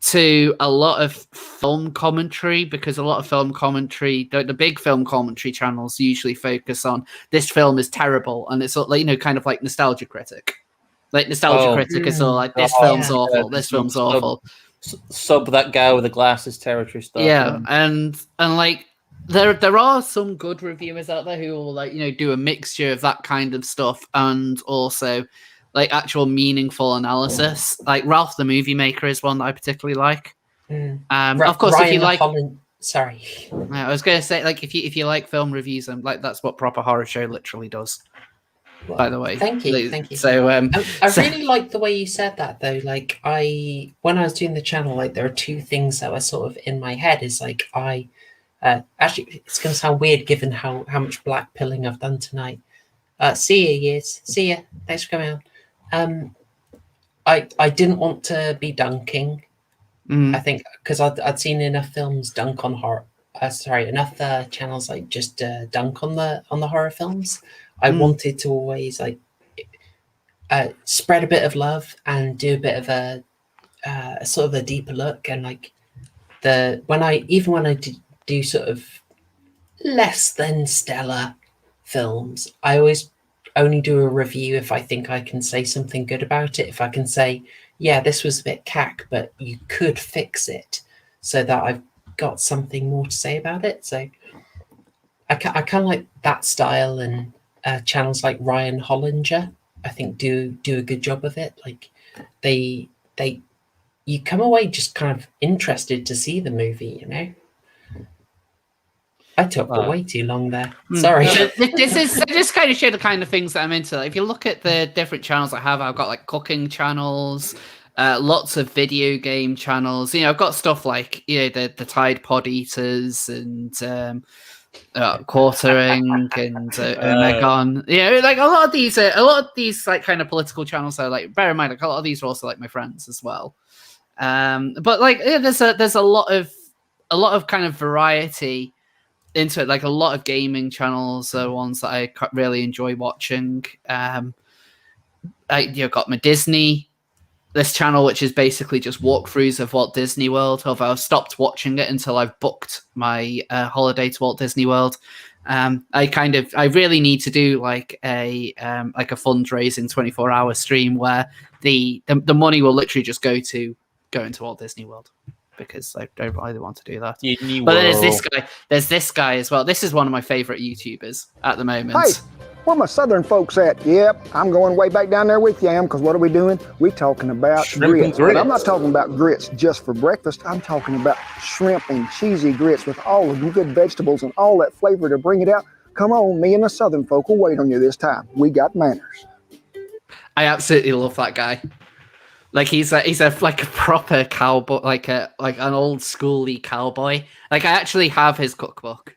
to a lot of film commentary, because a lot of film commentary, the big film commentary channels usually focus on this film is terrible, and it's like kind of like Nostalgia Critic. Like Nostalgia Critic is all like this film's awful, this film's awful. Sub that guy with the glasses territory stuff. Yeah, and like there are some good reviewers out there who will like do a mixture of that kind of stuff and also like actual meaningful analysis. Like Ralph the Movie Maker is one that I particularly like. Of course, Ryan if you like, sorry, I was going to say like if you like film reviews, and like that's what Proper Horror Show literally does. Well, by the way, thank you. So I really like the way you said that though. Like when I was doing the channel, like there are two things that were sort of in my head. Is like actually it's going to sound weird given how much black pilling I've done tonight. See ya, years. See ya. Thanks for coming on. I didn't want to be dunking. I think because I'd seen enough films dunk on horror. Enough channels like just dunk on the horror films. I wanted to always like spread a bit of love and do a bit of a sort of a deeper look, and like when I do sort of less than stellar films, I always only do a review if I think I can say something good about it. If I can say, yeah, this was a bit cack, but you could fix it, so that I've got something more to say about it. So I kind of like that style, and channels like Ryan Hollinger I think do a good job of it. Like they you come away just kind of interested to see the movie, you know. I talked for way too long there. Sorry. This kind of show the kind of things that I'm into. Like, if you look at the different channels I have, I've got like cooking channels, lots of video game channels. You know, I've got stuff like, you know, the Tide Pod Eaters and Quartering and Omegon. You know, like a lot of these like kind of political channels. So like, bear in mind, like a lot of these are also like my friends as well. But like, yeah, there's a lot of kind of variety into it. Like a lot of gaming channels are ones that I really enjoy watching. I got my Disney, this channel, which is basically just walkthroughs of Walt Disney World. Although I've stopped watching it until I've booked my holiday to Walt Disney World. I really need to do like a fundraising 24-hour stream where the money will literally just go into Walt Disney World, because I don't really want to do that. But then there's this guy as well. This is one of my favorite YouTubers at the moment. Hey, where my southern folks at? Yep, I'm going way back down there with you, because what are we doing? We're talking about grits. But I'm not talking about grits just for breakfast. I'm talking about shrimp and cheesy grits with all of the good vegetables and all that flavor to bring it out. Come on, me and the southern folk will wait on you this time. We got manners. I absolutely love that guy. Like he's a proper cowboy, like an old schooly cowboy. Like I actually have his cookbook.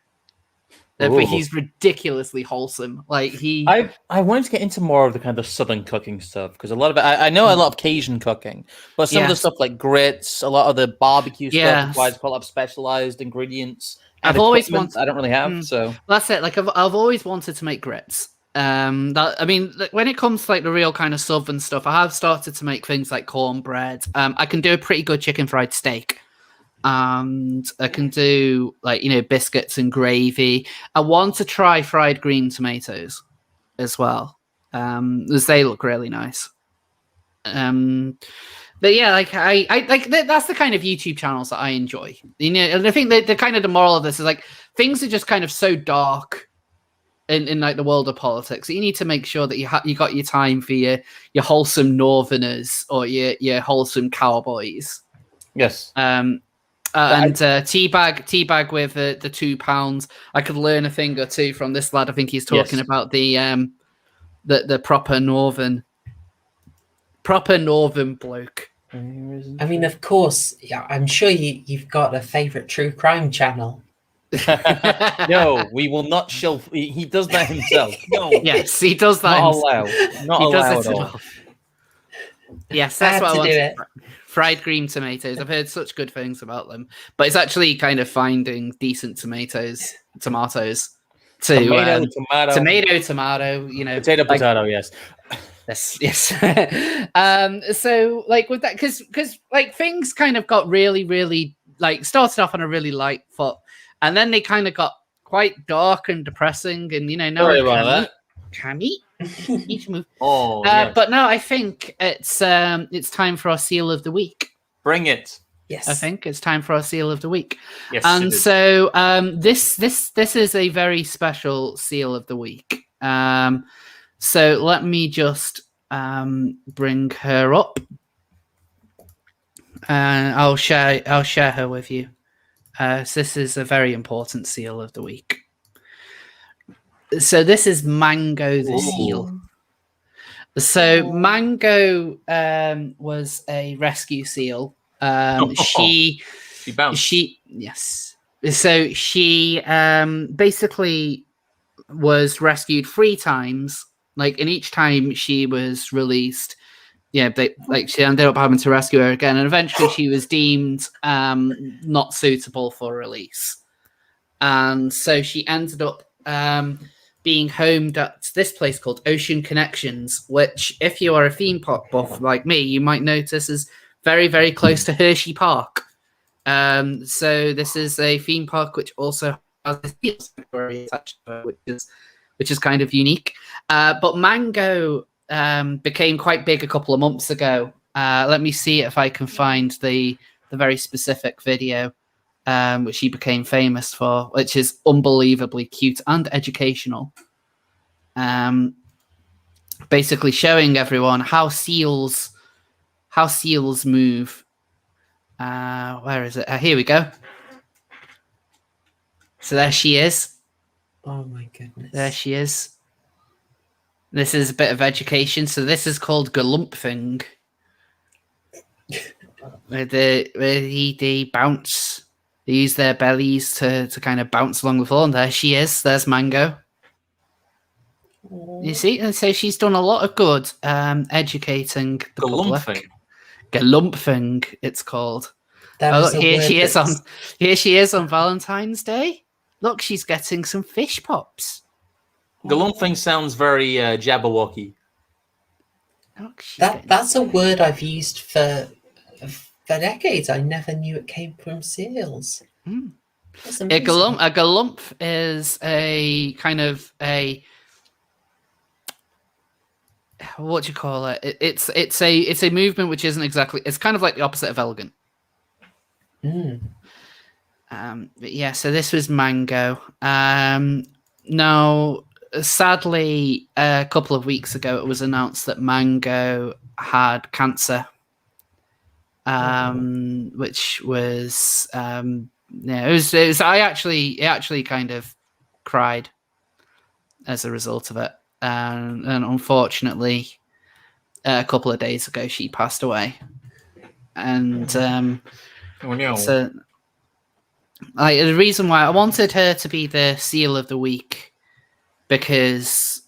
But he's ridiculously wholesome. Like I wanted to get into more of the kind of southern cooking stuff, because a lot of it, I know a lot of Cajun cooking, but some of the stuff like grits, a lot of the barbecue stuff requires quite a lot of specialized ingredients. I've always wanted. I don't really have, so that's it. Like I've always wanted to make grits. When it comes to like the real kind of southern stuff, I have started to make things like cornbread. I can do a pretty good chicken fried steak, and I can do like, you know, biscuits and gravy. I want to try fried green tomatoes as well, as they look really nice. But yeah, like I like that's the kind of YouTube channels that I enjoy. You know, and I think the kind of the moral of this is like things are just kind of so dark in like the world of politics. You need to make sure that you got your time for your wholesome Northerners or your wholesome cowboys. Yes. Teabag with the £2. I could learn a thing or two from this lad. I think he's talking about the proper northern bloke. I mean, of course, yeah, I'm sure you've got a favorite true crime channel. No, we will not show. He does that himself. No. Yes, he does that. Not allowed. Not allowed at all. Yes, that's what I want to do. Fried green tomatoes. I've heard such good things about them, but it's actually kind of finding decent tomatoes. Tomato. You know, potato. Yes. Yes. So like with that, because like things kind of got really like started off on a really light foot. And then they kind of got quite dark and depressing, and you know, now Cammy, need to move. Yes. But no, I think it's time for our seal of the week. Bring it. Yes, I think it's time for our seal of the week. Yes, and so this is a very special seal of the week. So let me just bring her up, and I'll share her with you. So this is a very important seal of the week. So this is Mango the seal. So Mango was a rescue seal. She bounced. Yes. So she basically was rescued 3 times. Like, and each time she was released, she ended up having to rescue her again, and eventually she was deemed not suitable for release, and so she ended up being homed at this place called Ocean Connections, which, if you are a theme park buff like me, you might notice is very, very close to Hershey Park. So this is a theme park which also has a seal sanctuary attached to it, which is kind of unique. But Mango became quite big a couple of months ago. Let me see if I can find the very specific video which she became famous for, which is unbelievably cute and educational. basically showing everyone how seals move. Where is it? Here we go. So there she is. Oh my goodness. There she is. This is a bit of education. So this is called galumping. where they bounce. They use their bellies to kind of bounce along the floor. And there she is. There's Mango. You see? And so she's done a lot of good educating the public. Galumping, it's called. Look, here she is on Valentine's Day. Look, she's getting some fish pops. Galumping sounds very Jabberwocky. Look, that's a word I've used for decades. I never knew it came from seals. That's a amazing. galump is a kind of a, what do you call it? It's a movement which isn't exactly. It's kind of like the opposite of elegant. But yeah, so this was Mango. Now, sadly, a couple of weeks ago, it was announced that Mango had cancer, which was it was. I actually kind of cried as a result of it, and unfortunately, a couple of days ago, she passed away, and Oh no! So, the reason why I wanted her to be the seal of the week, because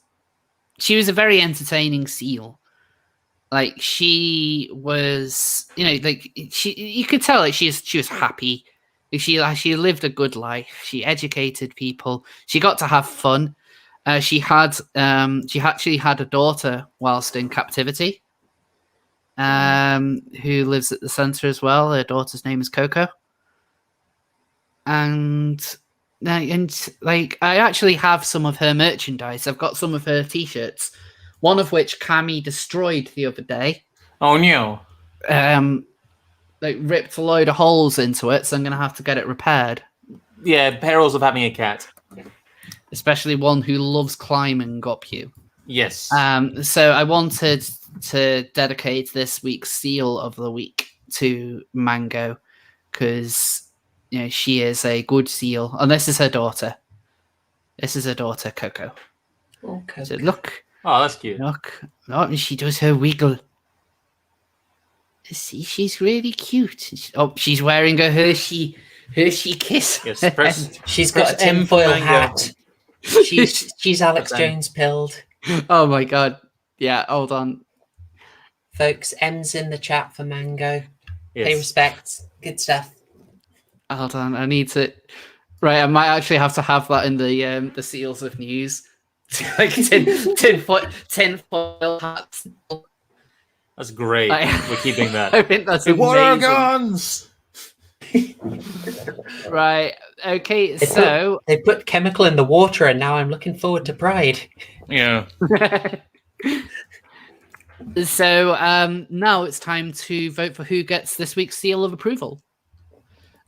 she was a very entertaining seal. Like, she was, you could tell that she was happy. She lived a good life. She educated people. She got to have fun. She actually had a daughter whilst in captivity, who lives at the center as well. Her daughter's name is Coco. And I actually have some of her merchandise. I've got some of her t-shirts, one of which Cammy destroyed the other day. Oh no! Ripped a load of holes into it, so I'm gonna have to get it repaired. Yeah, perils of having a cat, especially one who loves climbing up you. Yes. So I wanted to dedicate this week's seal of the week to Mango, because she is a good seal, and this is her daughter. This is her daughter, Coco. Okay. So look. Oh, that's cute. Look, she does her wiggle. See, she's really cute. She's wearing a Hershey kiss. Yes, she's got a tinfoil hat. She's Alex Jones pilled. Oh my god! Yeah, hold on, folks. M's in the chat for Mango. Yes. Pay respect. Good stuff. Hold on, I need to. Right, I might actually have to have that in the seals of news. Like tinfoil hats. That's great. We're keeping that. I think that's amazing. Water guns. Right. Okay. They put chemical in the water, and now I'm looking forward to Pride. Yeah. So now it's time to vote for who gets this week's seal of approval.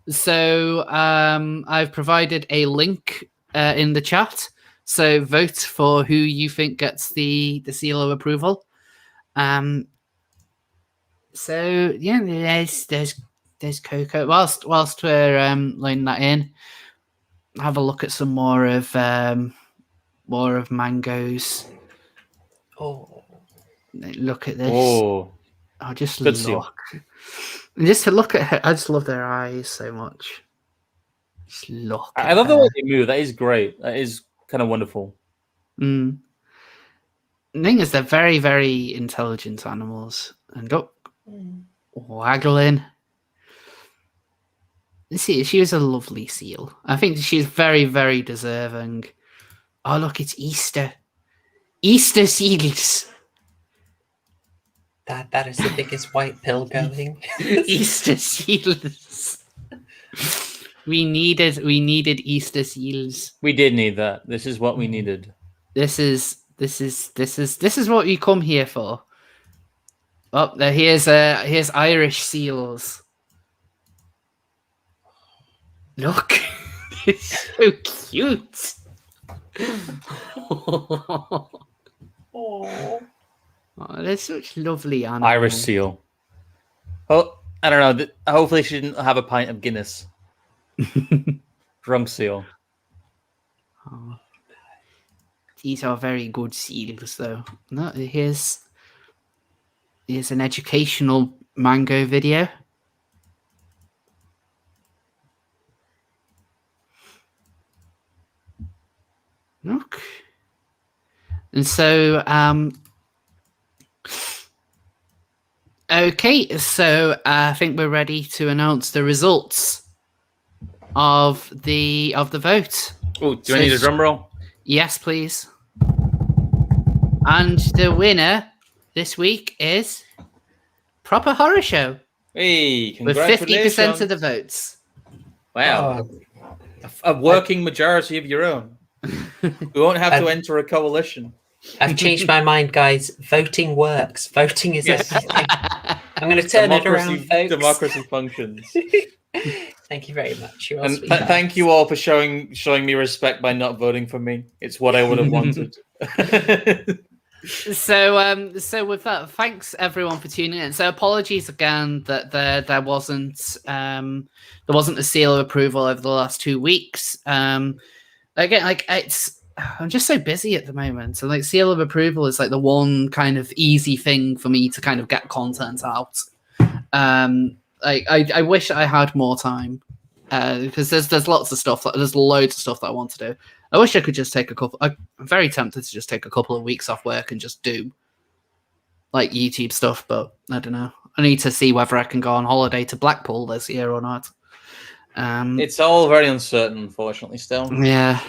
So I've provided a link in the chat. So vote for who you think gets the seal of approval. So yeah, there's Coco. Whilst we're loading that in, have a look at some more of Mango's. Oh, look at this! Oh, just good look. seal. Just to look at her, I just love their eyes so much. Just look. I love the way they move. That is great. That is kind of wonderful. The thing is, they're very, very intelligent animals. And look, waggling. See, she was a lovely seal. I think she's very, very deserving. Oh, look, it's Easter. Easter seals. That is the biggest white pill going. Easter seals. We needed Easter seals. We did need that. This is what we needed. This is what you come here for. Oh, here's Irish seals. Look, it's so cute. Oh, they're such lovely animals. Irish seal. Well, I don't know. Hopefully, she didn't have a pint of Guinness. Drunk seal. Oh. These are very good seals, though. No, here's an educational mango video. Look. And so, okay, so I think we're ready to announce the results of the vote. Oh, do I need a drum roll? Yes, please. And the winner this week is Proper Horror Show. Hey, with congratulations. 50% of the votes. Wow. A working majority of your own. We won't have to enter a coalition. I've changed my mind, guys. Voting works. Voting is everything. I'm going to turn it around, folks. Democracy functions. Thank you very much. You're all And sweet. thank you all for showing me respect by not voting for me. It's what I would have wanted. So with that, thanks everyone for tuning in. So apologies again that there wasn't a seal of approval over the last 2 weeks. Again, like I'm just so busy at the moment. So like seal of approval is like the one kind of easy thing for me to kind of get content out. I wish I had more time because there's lots of stuff. There's loads of stuff that I want to do. I wish I could just take I'm very tempted to just take a couple of weeks off work and just do like YouTube stuff, but I don't know. I need to see whether I can go on holiday to Blackpool this year or not. It's all very uncertain, unfortunately, still. Yeah.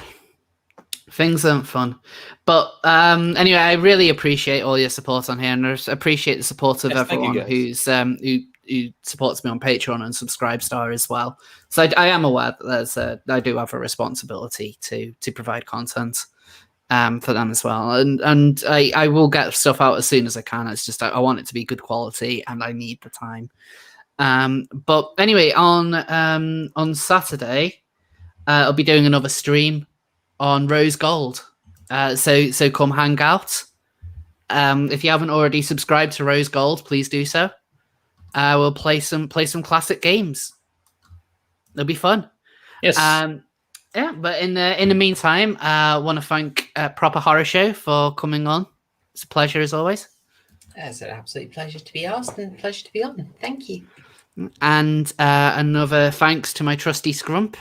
Things aren't fun. But anyway, I really appreciate all your support on here, and I appreciate the support of everyone who's who supports me on Patreon and Subscribestar as well. So I am aware that I do have a responsibility to provide content for them as well. And I will get stuff out as soon as I can. It's just I want it to be good quality and I need the time. But anyway, on Saturday, I'll be doing another stream on Rose Gold. So come hang out. If you haven't already subscribed to Rose Gold, please do so. We'll play some classic games. It'll be fun. Yes. Yeah, but in the meantime, I want to thank Proper Horror Show for coming on. It's a pleasure as always. It's an absolute pleasure to be asked and pleasure to be on. Thank you. And another thanks to my trusty Scrump.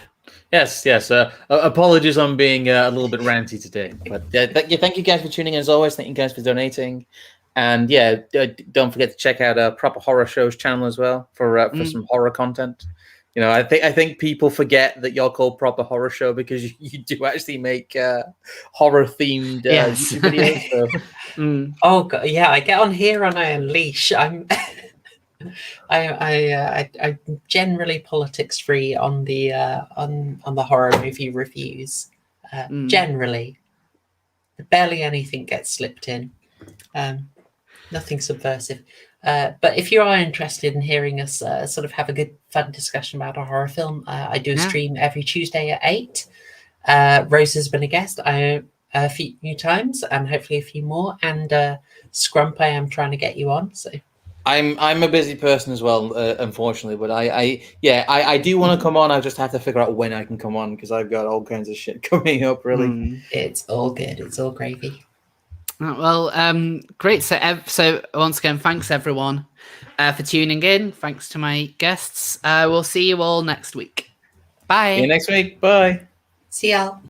Yes. Apologies on being a little bit ranty today, but thank you guys for tuning in as always. Thank you guys for donating, and don't forget to check out Proper Horror Show's channel as well for some horror content. You know, I think people forget that you're called Proper Horror Show because you do actually make horror themed YouTube videos. So. Oh god, yeah, I get on here and I unleash. I generally politics free on the horror movie reviews. Generally, barely anything gets slipped in. Nothing subversive. But if you are interested in hearing us sort of have a good fun discussion about a horror film, I do a stream every Tuesday at 8. Rose has been a guest a few times and hopefully a few more. And Scrump, I am trying to get you on. So. I'm a busy person as well, unfortunately. But I do want to come on. I just have to figure out when I can come on because I've got all kinds of shit coming up. Really, it's all good. It's all gravy. Well, great. So once again, thanks everyone for tuning in. Thanks to my guests. We'll see you all next week. Bye. See you next week. Bye. See y'all.